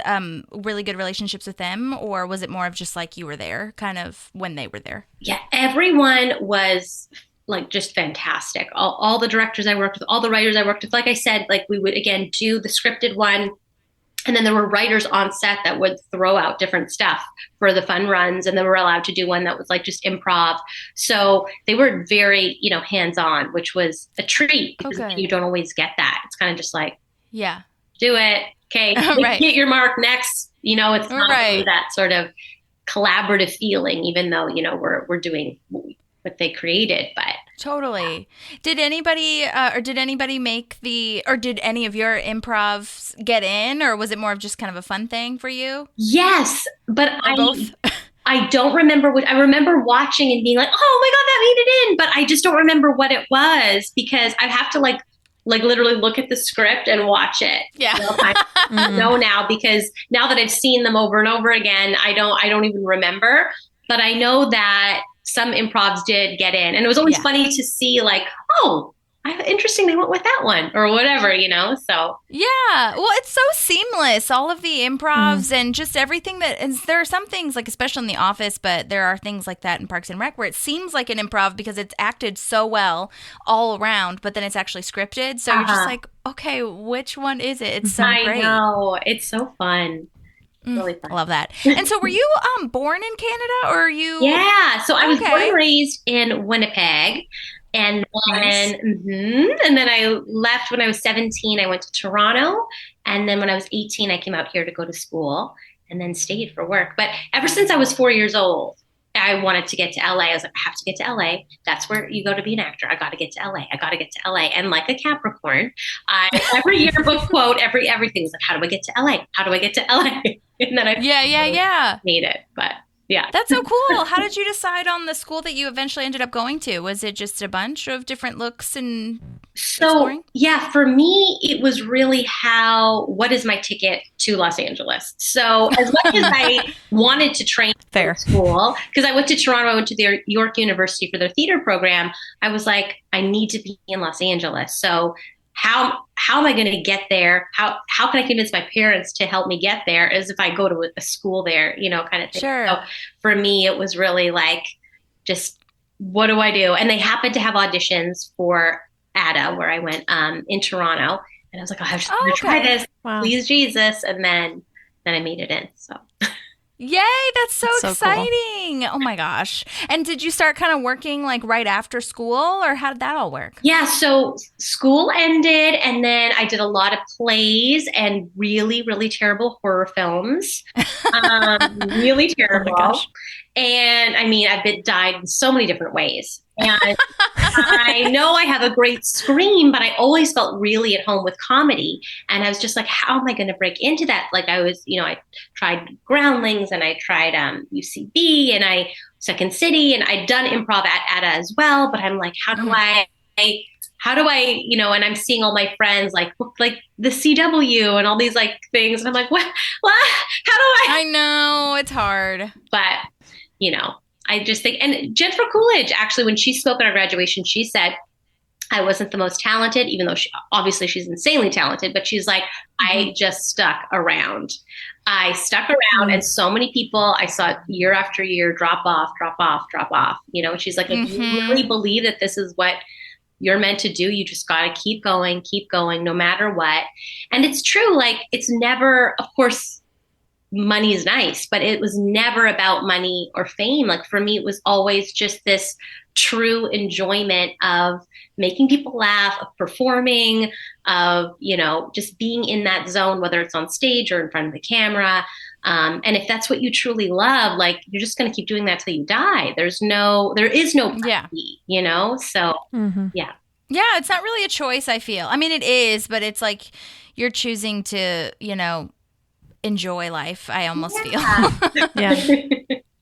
Speaker 1: really good relationships with them? Or was it more of just like you were there kind of when they were there?
Speaker 4: Yeah, everyone was like just fantastic. All the directors I worked with, all the writers I worked with, like I said, like we would again do the scripted one. And then there were writers on set that would throw out different stuff for the fun runs. And then we're allowed to do one that was like just improv. So they were very, hands-on, which was a treat, because you don't always get that. It's kind of just like, do it. Okay. Get your mark next. It's not really that sort of collaborative feeling, even though, we're doing what they created, but
Speaker 1: totally. Did anybody make did any of your improvs get in, or was it more of just kind of a fun thing for you?
Speaker 4: Yes, but
Speaker 1: both.
Speaker 4: I don't remember I remember watching and being like, oh my God, that made it in, but I just don't remember what it was, because I'd have to like literally look at the script and watch it.
Speaker 1: Yeah.
Speaker 4: I know now, because now that I've seen them over and over again, I don't even remember, but I know that some improvs did get in, and it was always funny to see like, oh, interesting, they went with that one or whatever, so.
Speaker 1: Yeah. Well, it's so seamless. All of the improvs and just everything there are some things like, especially in The Office, but there are things like that in Parks and Rec where it seems like an improv because it's acted so well all around, but then it's actually scripted. So you're just like, okay, which one is it? It's so great.
Speaker 4: I know. It's so fun. Really fun.
Speaker 1: I love that. And so were you born in Canada or are you?
Speaker 4: Yeah. So I was born and raised in Winnipeg. And then, and then I left when I was 17. I went to Toronto. And then when I was 18, I came out here to go to school and then stayed for work. But ever since I was 4 years old, I wanted to get to LA. I was like, I have to get to LA. That's where you go to be an actor. I got to get to LA. I got to get to LA. And like a Capricorn, every yearbook quote, everything was like, how do I get to LA? How do I get to LA? And then I made it. But yeah.
Speaker 1: That's so cool. How did you decide on the school that you eventually ended up going to? Was it just a bunch of different looks and exploring?
Speaker 4: Yeah, for me, it was really what is my ticket to Los Angeles? So as much as I wanted to train for school, because I went to Toronto, I went to the York University for their theater program, I was like, I need to be in Los Angeles. So how am I going to get there? How can I convince my parents to help me get there as if I go to a school there, kind of thing.
Speaker 1: Sure.
Speaker 4: So for me, it was really like, just what do I do? And they happened to have auditions for ADA where I went in Toronto. And I was like, I have to try this. Wow. Please, Jesus. And then I made it in. So.
Speaker 1: Yay, that's so exciting. Cool. Oh my gosh. And did you start kind of working like right after school or how did that all work?
Speaker 4: Yeah, so school ended and then I did a lot of plays and really, really terrible horror films. Really terrible. Oh my gosh. And I mean, I've died in so many different ways. And I know I have a great scream, but I always felt really at home with comedy. And I was just like, how am I going to break into that? Like I was, I tried Groundlings and I tried UCB and Second City and I'd done improv at ADA as well. But I'm like, how do I, and I'm seeing all my friends like the CW and all these like things. And I'm like, what, how do
Speaker 1: I know it's hard,
Speaker 4: but I just think, and Jennifer Coolidge, actually, when she spoke at our graduation, she said, I wasn't the most talented, even though obviously she's insanely talented, but she's like, I just stuck around. I stuck around and so many people I saw year after year drop off. She's like, if you really believe that this is what you're meant to do, you just got to keep going, no matter what. And it's true. Like it's never, of course, money is nice, but it was never about money or fame. Like for me, it was always just this true enjoyment of making people laugh, of performing, of, just being in that zone, whether it's on stage or in front of the camera. And if that's what you truly love, like you're just going to keep doing that till you die. there is no plan B, So yeah.
Speaker 1: Yeah. It's not really a choice, I feel. I mean, it is, but it's like you're choosing to, enjoy life. I almost feel.
Speaker 2: Yeah.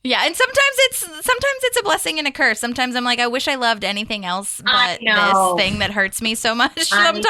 Speaker 1: Yeah, and sometimes it's a blessing and a curse. Sometimes I'm like, I wish I loved anything else but this thing that hurts me so much. Sometimes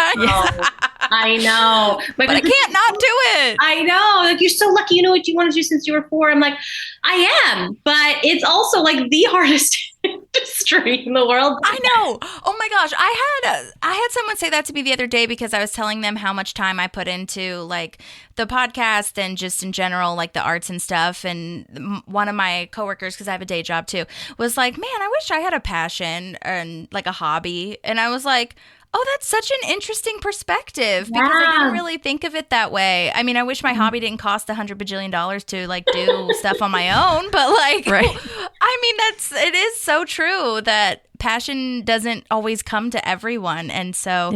Speaker 4: I know,
Speaker 1: but I can't not do it.
Speaker 4: I know, like you're so lucky. You know what you want to do since you were 4. I'm like, I am, but it's also like the hardest industry in the world.
Speaker 1: I know. Oh my gosh, I had someone say that to me the other day because I was telling them how much time I put into like the podcast and just in general like the arts and stuff. And one of my coworkers, because I have a day job too, was like, man, I wish I had a passion and like a hobby. And I was like, oh, that's such an interesting perspective because I didn't really think of it that way. I mean, I wish my hobby didn't cost $100 bajillion to like do stuff on my own, but like, I mean, it is so true that passion doesn't always come to everyone. And so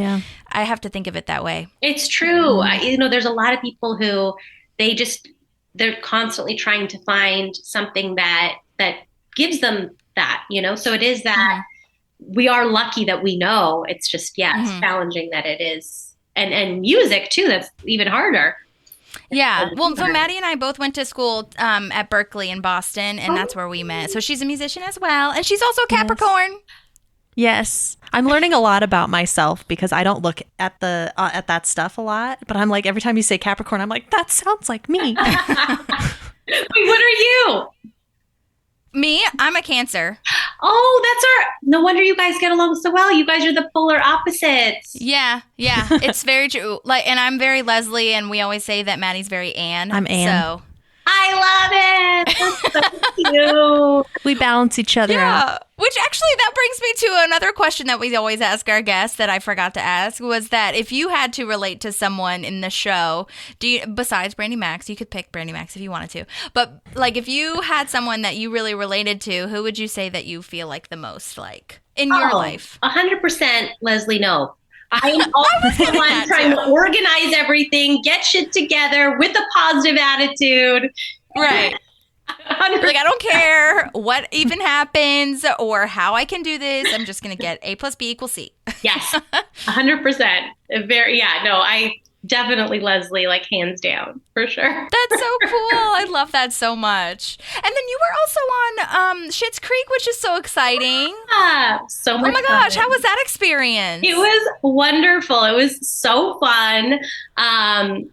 Speaker 1: I have to think of it that way.
Speaker 4: It's true. There's a lot of people who they're constantly trying to find something that gives them that, so it is that we are lucky that we know. It's just, it's challenging that it is. And music too, that's even harder.
Speaker 1: Yeah. Well, so Maddie and I both went to school at Berkeley in Boston, and that's where we met. So she's a musician as well. And she's also Capricorn.
Speaker 2: Yes. I'm learning a lot about myself because I don't look at at that stuff a lot. But I'm like, every time you say Capricorn, I'm like, that sounds like me.
Speaker 4: Wait, what are you?
Speaker 1: Me? I'm a Cancer.
Speaker 4: Oh, no wonder you guys get along so well. You guys are the polar opposites.
Speaker 1: Yeah, it's very true. Like, and I'm very Leslie, and we always say that Maddie's very Anne.
Speaker 2: I'm Anne.
Speaker 1: So
Speaker 4: I love it. That's so cute.
Speaker 2: We balance each other out.
Speaker 1: Which actually, that brings me to another question that we always ask our guests that I forgot to ask, was that if you had to relate to someone in the show, besides Brandi Maxxx, you could pick Brandi Maxxx if you wanted to, but like if you had someone that you really related to, who would you say that you feel like the most like in your life?
Speaker 4: 100% Leslie Knope. I am always the one trying to organize everything, get shit together with a positive attitude.
Speaker 1: Right.
Speaker 4: 100%.
Speaker 1: Like, I don't care what even happens or how I can do this. I'm just going to get A plus B equals C.
Speaker 4: Yes, 100%. I definitely Leslie, like hands down, for sure.
Speaker 1: That's so cool. I love that so much. And then you were also on Schitt's Creek, which is so exciting.
Speaker 4: So much
Speaker 1: Oh my gosh,
Speaker 4: fun.
Speaker 1: how was that experience?
Speaker 4: It was wonderful. It was so fun. I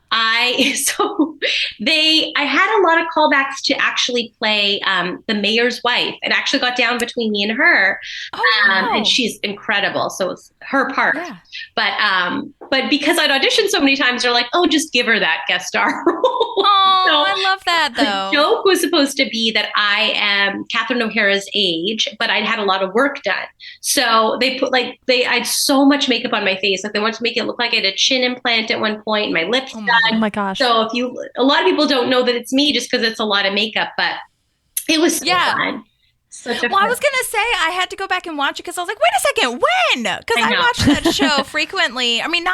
Speaker 4: had a lot of callbacks to actually play the mayor's wife. It actually got down between me and her.
Speaker 1: Oh, wow.
Speaker 4: And she's incredible. So it's her part.
Speaker 1: Yeah.
Speaker 4: But because I'd auditioned so many times, they're like, oh, just give her that guest star role.
Speaker 1: Oh,
Speaker 4: So
Speaker 1: I love that though.
Speaker 4: the joke was supposed to be that I am Catherine O'Hara's age, but I'd had a lot of work done. So they put I had so much makeup on my face. Like they wanted to make it look like I had a chin implant at one point, and my lips
Speaker 2: Oh
Speaker 4: done.
Speaker 2: my gosh.
Speaker 4: So a lot of people don't know that it's me just because it's a lot of makeup, but it was so fun. Such a
Speaker 1: Well, I
Speaker 4: fun.
Speaker 1: was going to say I had to go back and watch it because I was like, wait a second, when? Because
Speaker 4: I
Speaker 1: I
Speaker 4: know.
Speaker 1: watch that show frequently. I mean,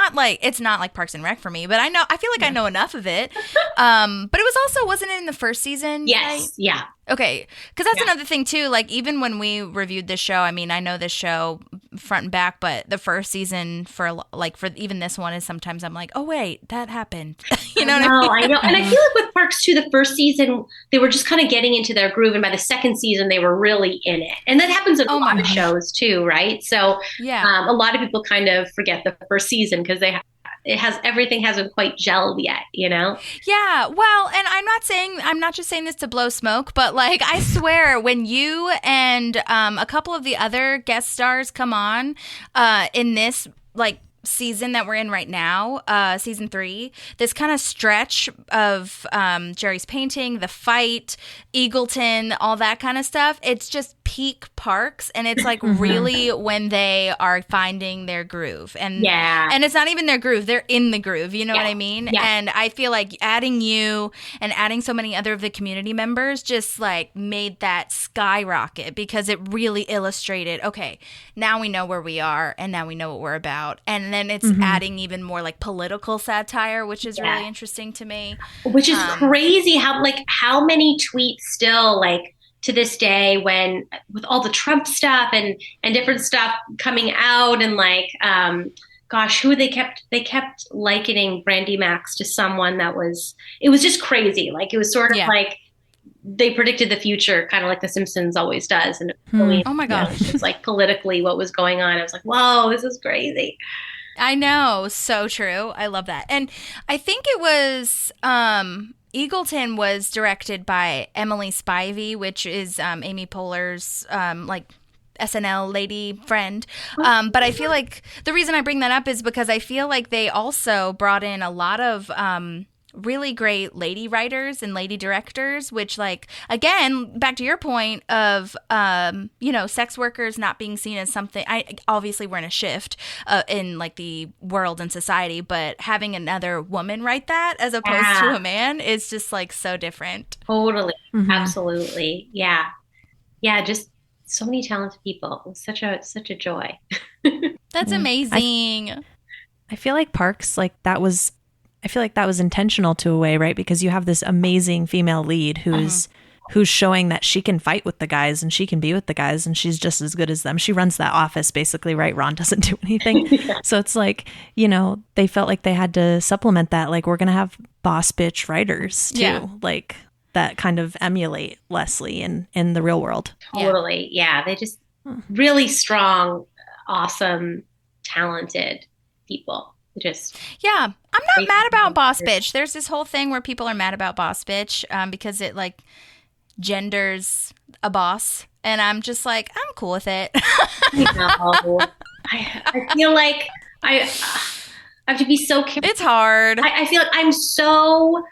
Speaker 1: it's not like Parks and Rec for me, but I feel like I know enough of it. But it was also, wasn't it in the first season?
Speaker 4: Yes, yeah.
Speaker 1: Okay, because that's another thing too. Like even when we reviewed this show, I mean, I know this show front and back, but the first season for even this one is sometimes I'm like, oh wait, that happened. You know what I mean?
Speaker 4: I know. And I feel like with Parks too, the first season they were just kind of getting into their groove, and by the second season they were really in it. And that happens in a lot of shows too, right? So
Speaker 1: Yeah.
Speaker 4: a lot of people kind of forget the first season because everything hasn't quite gelled yet, you know?
Speaker 1: Yeah, well, and I'm not just saying this to blow smoke, but like I swear when you and a couple of the other guest stars come on in this like season that we're in right now, season 3, this kind of stretch of Jerry's painting, the fight, Eagleton, all that kind of stuff, it's just peak Parks, and it's like really when they are finding their groove, and it's not even their groove, they're in the groove, you know what I mean? And I feel like adding you and adding so many other of the community members just like made that skyrocket, because it really illustrated, okay, now we know where we are and now we know what we're about, and then it's adding even more like political satire, which is really interesting to me,
Speaker 4: which is crazy how many tweets still like to this day, when with all the Trump stuff and different stuff coming out, and like who they kept likening Brandi Maxxxx to someone that it was just crazy. Like it was sort of like they predicted the future, kind of like The Simpsons always does. And really,
Speaker 1: oh my gosh,
Speaker 4: it's like politically what was going on. I was like, whoa, this is crazy.
Speaker 1: I know, so true. I love that. And I think it was Eagleton was directed by Emily Spivey, which is Amy Poehler's like SNL lady friend. But I feel like the reason I bring that up is because I feel like they also brought in a lot of really great lady writers and lady directors, which, like, again, back to your point of sex workers not being seen as something. Obviously we're in a shift in like the world and society, but having another woman write that as opposed to a man is just like so different.
Speaker 4: Totally. Absolutely. Yeah, just so many talented people. It was such a joy.
Speaker 1: That's amazing.
Speaker 2: I feel like Parks, like that was intentional to a way, right? Because you have this amazing female lead who's showing that she can fight with the guys and she can be with the guys and she's just as good as them. She runs that office basically, right? Ron doesn't do anything. So it's like, they felt like they had to supplement that. Like, we're going to have boss bitch writers too, like that kind of emulate Leslie in the real world.
Speaker 4: Totally. Yeah. They just really strong, awesome, talented people.
Speaker 1: I'm not mad about boss bitch. There's this whole thing where people are mad about boss bitch because it like genders a boss, And I'm just like, I'm cool with it.
Speaker 4: No. I feel like I have to be so careful.
Speaker 1: It's hard.
Speaker 4: I feel like I'm so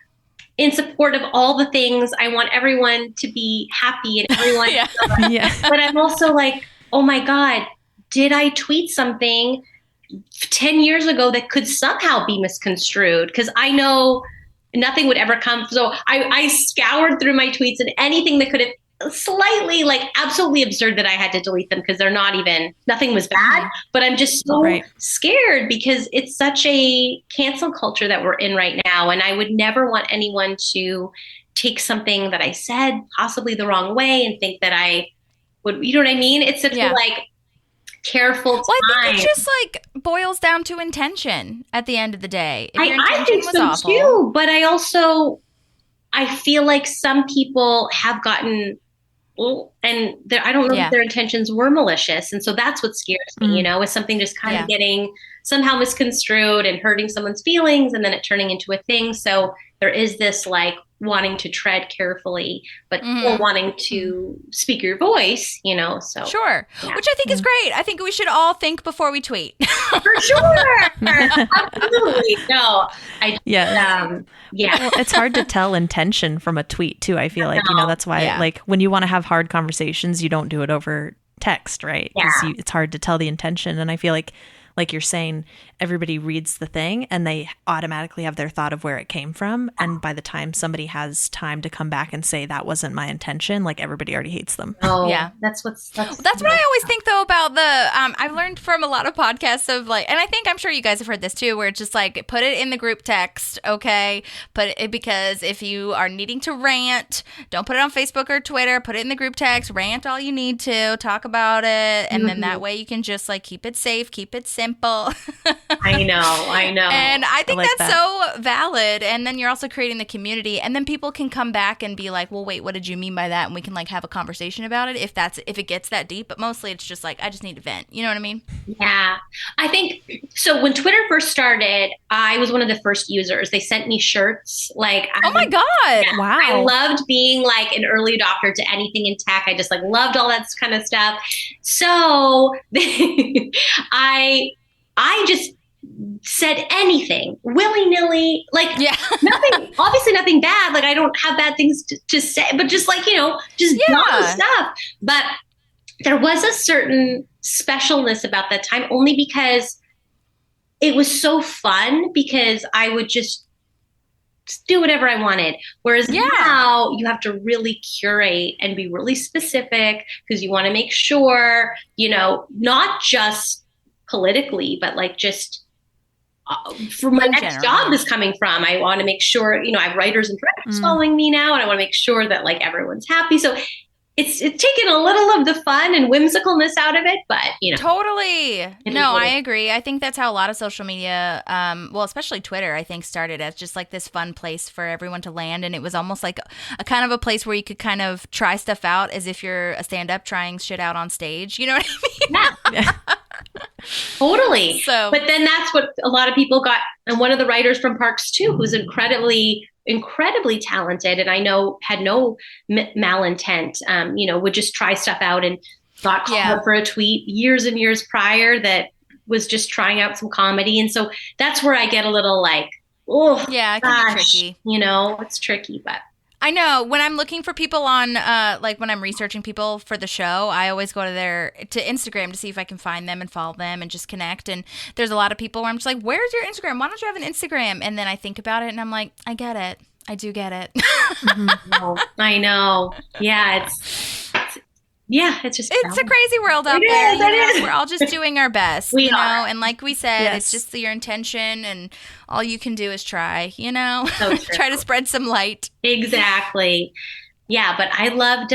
Speaker 4: in support of all the things. I want everyone to be happy and everyone. But I'm also like, oh my God, did I tweet something 10 years ago that could somehow be misconstrued? Because I know nothing would ever come. So I scoured through my tweets, and anything that could have slightly, like, absolutely absurd, that I had to delete them because they're not even, nothing was bad. But I'm just so scared because it's such a cancel culture that we're in right now. And I would never want anyone to take something that I said possibly the wrong way and think that I would, you know what I mean? It's such a like careful time.
Speaker 1: Well, I think it just like boils down to intention at the end of the day. If your intention
Speaker 4: I think
Speaker 1: was
Speaker 4: so
Speaker 1: awful,
Speaker 4: too, but I feel like some people have gotten, and I don't know if their intentions were malicious. And so that's what scares me, you know, is something just kind of getting somehow misconstrued and hurting someone's feelings, and then it turning into a thing. So there is this like wanting to tread carefully, but still wanting to speak your voice, you know, so.
Speaker 1: Sure. Yeah. Which I think is great. I think we should all think before we tweet.
Speaker 4: For sure. Absolutely. No. Well,
Speaker 2: it's hard to tell intention from a tweet too. I feel like, you know, that's why like when you want to have hard conversations, you don't do it over text, right? Because it's hard to tell the intention. And I feel like you're saying, everybody reads the thing and they automatically have their thought of where it came from. And by the time somebody has time to come back and say that wasn't my intention, like everybody already hates them.
Speaker 4: Oh, yeah. That's what I
Speaker 1: always think though about the, I've learned from a lot of podcasts of like, and I think I'm sure you guys have heard this too, where it's just like, put it in the group text. Okay. Because if you are needing to rant, don't put it on Facebook or Twitter, put it in the group text, rant all you need to, talk about it. And then that way you can just like keep it safe, keep it simple.
Speaker 4: I know.
Speaker 1: And I think that's so valid. And then you're also creating the community, and then people can come back and be like, well, wait, what did you mean by that? And we can like have a conversation about it if it gets that deep. But mostly it's just like, I just need to vent. You know what I mean?
Speaker 4: Yeah. I think so. When Twitter first started, I was one of the first users. They sent me shirts. Like,
Speaker 1: oh my God.
Speaker 4: Yeah,
Speaker 1: wow.
Speaker 4: I loved being like an early adopter to anything in tech. I just like loved all that kind of stuff. So I just said anything willy-nilly, like nothing bad. Like I don't have bad things to say, but just like, you know, just dumb stuff. But there was a certain specialness about that time, only because it was so fun, because I would just do whatever I wanted. Whereas now you have to really curate and be really specific, because you want to make sure, you know, not just politically, but like just for my next job is coming from. I want to make sure, you know, I have writers and directors following me now, and I want to make sure that like everyone's happy. So it's taken a little of the fun and whimsicalness out of it, but you know.
Speaker 1: Totally. No, I agree. I think that's how a lot of social media, well, especially Twitter, I think started as just like this fun place for everyone to land. And it was almost like a kind of a place where you could kind of try stuff out as if you're a stand-up trying shit out on stage. You know what I mean?
Speaker 4: Yeah. Totally.
Speaker 1: So,
Speaker 4: but then that's what a lot of people got. And one of the writers from Parks too, who's incredibly talented, and I know had no malintent, you know, would just try stuff out, and got called for a tweet years and years prior that was just trying out some comedy. And so that's where I get a little like, oh,
Speaker 1: yeah, it can be tricky.
Speaker 4: You know, it's tricky, but.
Speaker 1: I know when I'm looking for people on, like when I'm researching people for the show, I always go to Instagram to see if I can find them and follow them and just connect. And there's a lot of people where I'm just like, where's your Instagram? Why don't you have an Instagram? And then I think about it and I'm like, I get it. I do get it.
Speaker 4: I know. Yeah. It's
Speaker 1: a crazy world out there. It is. We're all just doing our best, you know, and like we said, it's just your intention, and all you can do is try, you know, try to spread some light.
Speaker 4: Exactly. Yeah. But I loved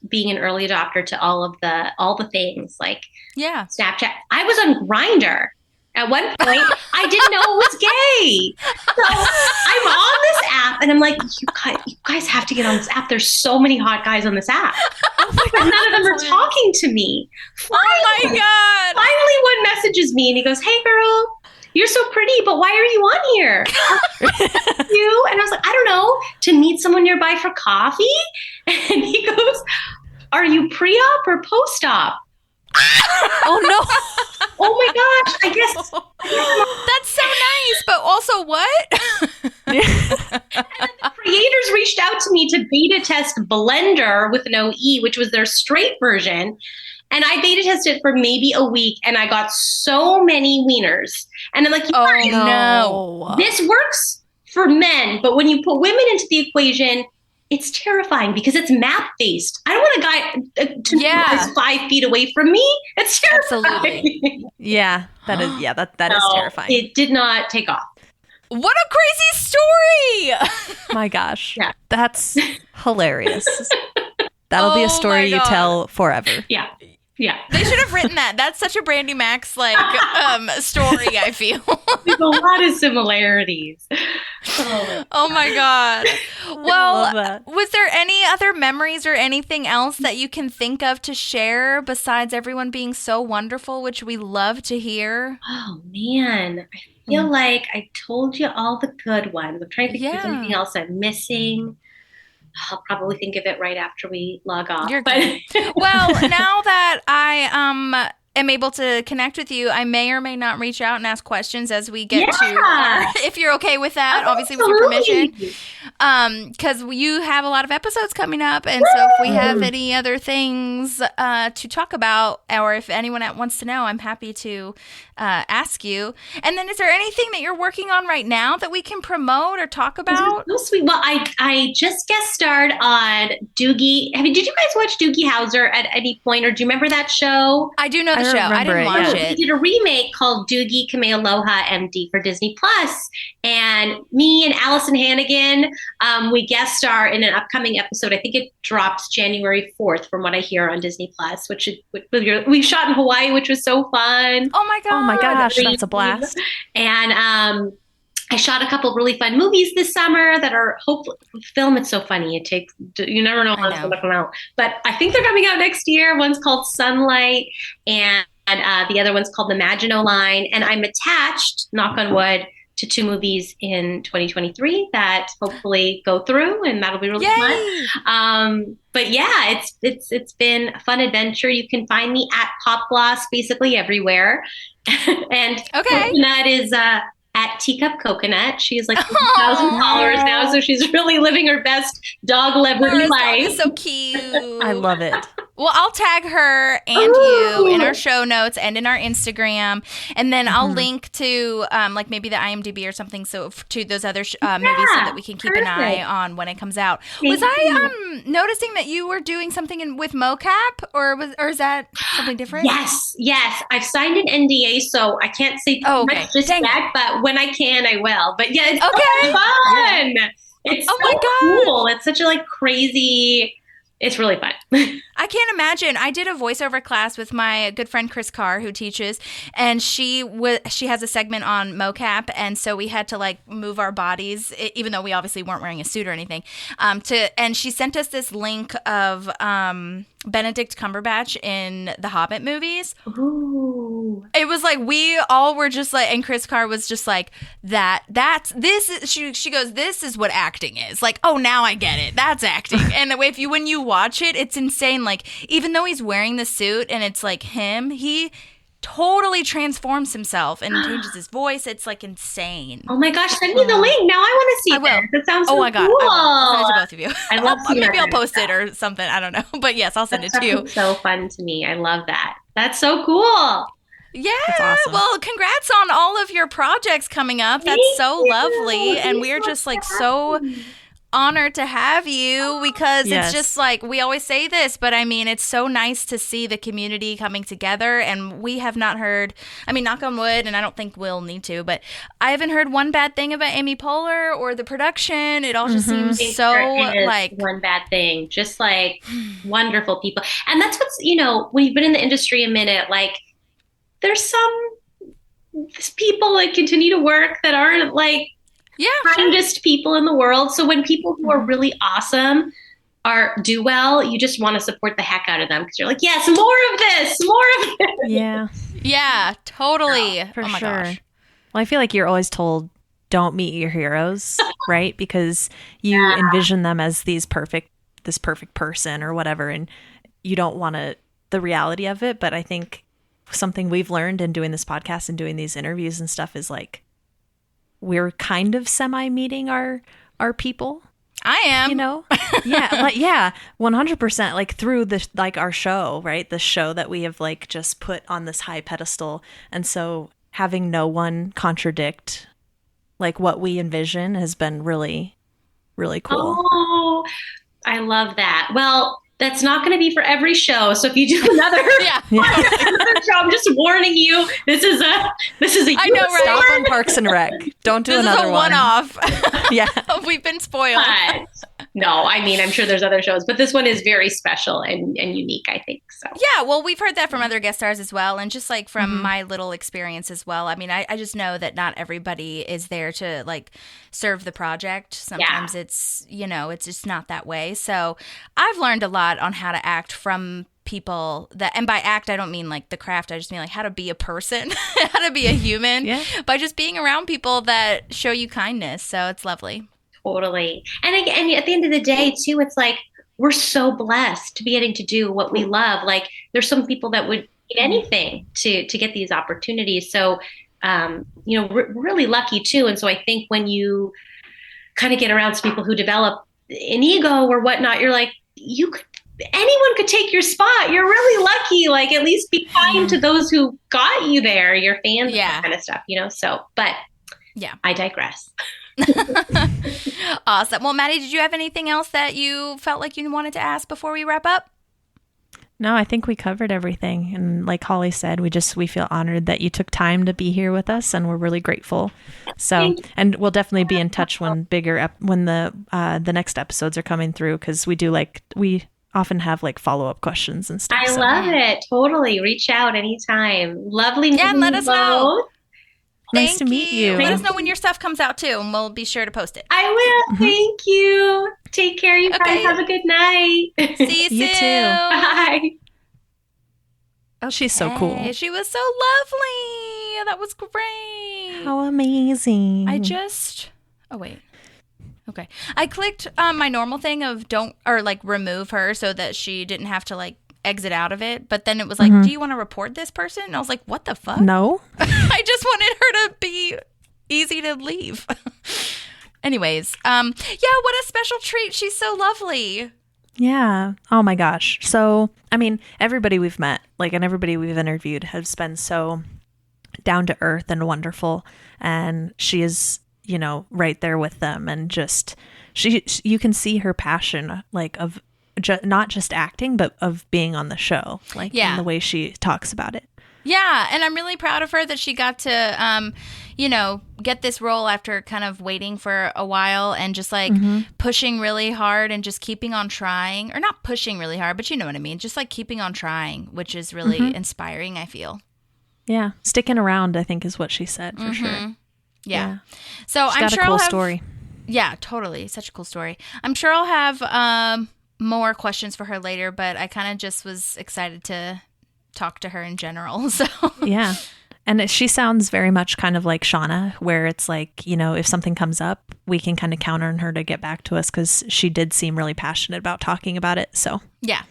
Speaker 4: being an early adopter to all the things like Snapchat. I was on Grindr. At one point, I didn't know it was gay. So I'm on this app, and I'm like, you guys have to get on this app. There's so many hot guys on this app. But none of them are talking to me. Finally,
Speaker 1: oh, my God.
Speaker 4: Finally, one messages me, and he goes, hey, girl, you're so pretty, but why are you on here? You? And I was like, I don't know, to meet someone nearby for coffee. And he goes, are you pre-op or post-op?
Speaker 2: Oh no.
Speaker 4: Oh my gosh, I guess.
Speaker 1: That's so nice, but also what?
Speaker 4: And the creators reached out to me to beta test Blender with an OE, which was their straight version. And I beta tested it for maybe a week, and I got so many wieners. And I'm like,
Speaker 1: no.
Speaker 4: This works for men, but when you put women into the equation, it's terrifying because it's map-based. I don't want a guy who's 5 feet away from me. It's terrifying.
Speaker 1: Absolutely.
Speaker 2: Yeah, that is terrifying.
Speaker 4: It did not take off.
Speaker 1: What a crazy story!
Speaker 2: My gosh.
Speaker 4: Yeah.
Speaker 2: That's hilarious. That'll be a story you tell forever.
Speaker 4: Yeah. Yeah.
Speaker 1: They should have written that. That's such a Brandi Maxxxx story, I feel.
Speaker 4: There's a lot of similarities.
Speaker 1: Oh my God. Well, was there any other memories or anything else that you can think of to share besides everyone being so wonderful, which we love to hear?
Speaker 4: Oh man. I feel like I told you all the good ones. I'm trying to think if there's anything else I'm missing. I'll probably think of it right after we log off.
Speaker 1: You're good. Well, now that I am able to connect with you, I may or may not reach out and ask questions as we get to, if you're okay with that, obviously with your permission. Because you have a lot of episodes coming up, and so if we have any other things to talk about, or if anyone wants to know, I'm happy to ask you. And then is there anything that you're working on right now that we can promote or talk about?
Speaker 4: So sweet. Well, I just guest starred on Doogie. Did you guys watch Doogie Howser at any point, or do you remember that show?
Speaker 1: I do know the show. I didn't watch it.
Speaker 4: We did a remake called Doogie Kamealoha MD for Disney Plus, and me and Allison Hannigan, we guest star in an upcoming episode. I think it drops January 4th, from what I hear, on Disney Plus. We shot in Hawaii, which was so fun.
Speaker 1: Oh my God.
Speaker 2: Oh my gosh, that's a blast.
Speaker 4: And I shot a couple of really fun movies this summer that are hopefully film. It's so funny. It takes, you never know when it's going to come out, but I think they're coming out next year. One's called Sunlight, and the other one's called the Maginot Line. And I'm attached, knock on wood, to 2 movies in 2023 that hopefully go through, and that'll be really fun. But yeah, it's been a fun adventure. You can find me at Pop Gloss basically everywhere. And Coconut is at Teacup Coconut. She's like 1,000 followers now, so she's really living her best dog liberty life.
Speaker 1: Is so cute.
Speaker 2: I love it.
Speaker 1: Well, I'll tag her and you in our show notes and in our Instagram, and then I'll link to like maybe the IMDb or something, so to those other movies, so that we can keep an eye on when it comes out. Was I noticing that you were doing something with mocap, or is that something different?
Speaker 4: Yes. I've signed an NDA, so I can't say too much just yet, but when I can, I will. But yeah, it's so fun. Yeah. It's so cool. It's such a crazy. It's really fun.
Speaker 1: I can't imagine. I did a voiceover class with my good friend Chris Carr, who teaches, and she has a segment on mocap, and so we had to move our bodies, even though we obviously weren't wearing a suit or anything. And she sent us this link of Benedict Cumberbatch in the Hobbit movies.
Speaker 4: Ooh.
Speaker 1: It was we all were just and Chris Carr was just she goes, this is what acting is. Oh, now I get it. That's acting. And when you watch it, it's insane. Even though he's wearing the suit and it's him, he totally transforms himself and changes his voice. It's insane.
Speaker 4: Oh my gosh, send me the link. Now I want to see this. That sounds so cool.
Speaker 1: I will. I'll send it to both of you.
Speaker 4: I love
Speaker 1: maybe I'll post it or something. I don't know. But yes, I'll send it to you.
Speaker 4: So fun to me. I love that. That's so cool.
Speaker 1: Yeah.
Speaker 2: That's awesome.
Speaker 1: Well, congrats on all of your projects coming up. That's so lovely. And we're just so honored to have you, because it's just we always say this, but I mean, it's so nice to see the community coming together, and we have not heard, knock on wood, and I don't think we'll need to, but I haven't heard one bad thing about Amy Poehler or the production. It all just seems so
Speaker 4: one bad thing, just wonderful people. And that's what's, when you've been in the industry a minute, there's some people that continue to work that aren't kindest people in the world. So when people who are really awesome do well, you just want to support the heck out of them, because you're yes, more of this.
Speaker 2: Yeah.
Speaker 1: Yeah, totally.
Speaker 2: For
Speaker 1: oh my
Speaker 2: sure.
Speaker 1: gosh.
Speaker 2: Well, I feel like you're always told don't meet your heroes, right? Because you envision them as this perfect person or whatever, and you don't want the reality of it. But I think something we've learned in doing this podcast and doing these interviews and stuff is like we're kind of semi meeting our people.
Speaker 1: I am.
Speaker 2: You know? Yeah, 100%. Like through the like our show, right? The show that we have like just put on this high pedestal. And so having no one contradict like what we envision has been really, really cool.
Speaker 4: Oh, I love that. Well, that's not going to be for every show. So if you do another, another show, I'm just warning you. This is a.
Speaker 1: I know, right?
Speaker 2: Stop on Parks and Rec. Don't do another one.
Speaker 1: One-off.
Speaker 2: Yeah,
Speaker 1: we've been spoiled.
Speaker 4: No, I mean, I'm sure there's other shows, but this one is very special and unique, I think. So
Speaker 1: yeah, well, we've heard that from other guest stars as well, and just like from my little experience as well. I mean, I just know that not everybody is there to like serve the project. Sometimes it's it's just not that way. So I've learned a lot on how to act from people that, and by act I don't mean like the craft, I just mean like how to be a person, how to be a human by just being around people that show you kindness. So it's lovely.
Speaker 4: Totally. And at the end of the day too, it's like we're so blessed to be getting to do what we love. Like there's some people that would get anything to get these opportunities. So we're really lucky too. And so I think when you kind of get around some people who develop an ego or whatnot, you're like, anyone could take your spot. You're really lucky. Like at least be kind to those who got you there, your fans, and that kind of stuff, So, but I digress.
Speaker 1: Awesome. Well, Maddie, did you have anything else that you felt like you wanted to ask before we wrap up?
Speaker 2: No, I think we covered everything. And like Holly said, we feel honored that you took time to be here with us, and we're really grateful. So, and we'll definitely be in touch when the next episodes are coming through, because we often have like follow-up questions and stuff.
Speaker 4: I love it. Totally. Reach out anytime. Lovely meeting you.
Speaker 1: Let us know.
Speaker 2: Nice to meet you.
Speaker 1: Let us know when your stuff comes out too, and we'll be sure to post it.
Speaker 4: I will. Thank you. Take care, you guys. Have a good night.
Speaker 1: See you soon.
Speaker 2: You too.
Speaker 4: Bye.
Speaker 2: Oh, she's so cool.
Speaker 1: She was so lovely. That was great.
Speaker 2: How amazing.
Speaker 1: Oh, wait. Okay. I clicked my normal thing of remove her so that she didn't have to like exit out of it. But then it was like, do you want to report this person? And I was like, what the fuck?
Speaker 2: No.
Speaker 1: I just wanted her to be easy to leave. Anyways, what a special treat. She's so lovely.
Speaker 2: Yeah. Oh my gosh. So, I mean, everybody we've met, and everybody we've interviewed has been so down to earth and wonderful. And she is, right there with them. And just, you can see her passion, of not just acting, but of being on the show, in the way she talks about it.
Speaker 1: Yeah. And I'm really proud of her that she got to, get this role after kind of waiting for a while and just pushing really hard and just keeping on trying, or not pushing really hard, but you know what I mean? Just keeping on trying, which is really inspiring, I feel.
Speaker 2: Yeah. Sticking around, I think, is what she said for sure.
Speaker 1: Yeah. So
Speaker 2: She's got a cool story.
Speaker 1: Yeah, totally. Such a cool story. I'm sure I'll have more questions for her later, but I kind of just was excited to talk to her in general. So
Speaker 2: yeah. And she sounds very much kind of like Shauna, where it's like, if something comes up, we can kind of count on her to get back to us, because she did seem really passionate about talking about it. So
Speaker 1: yeah.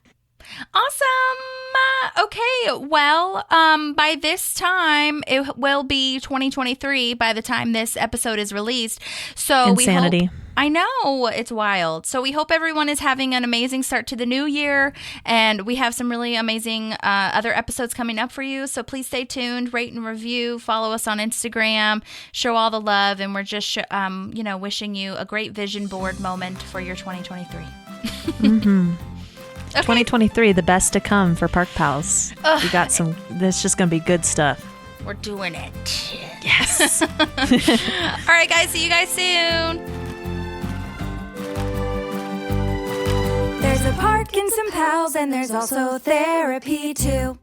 Speaker 1: Awesome. Okay. Well, by this time, it will be 2023 by the time this episode is released. So
Speaker 2: insanity.
Speaker 1: I know, it's wild. So we hope everyone is having an amazing start to the new year, and we have some really amazing other episodes coming up for you. So please stay tuned, rate and review, follow us on Instagram, show all the love, and we're just wishing you a great vision board moment for your 2023. Okay. 2023,
Speaker 2: the best to come for Park Pals. We got there's just going to be good stuff.
Speaker 1: We're doing it.
Speaker 2: Yes.
Speaker 1: All right, guys. See you guys soon.
Speaker 3: There's a park and some pals, and there's also therapy too.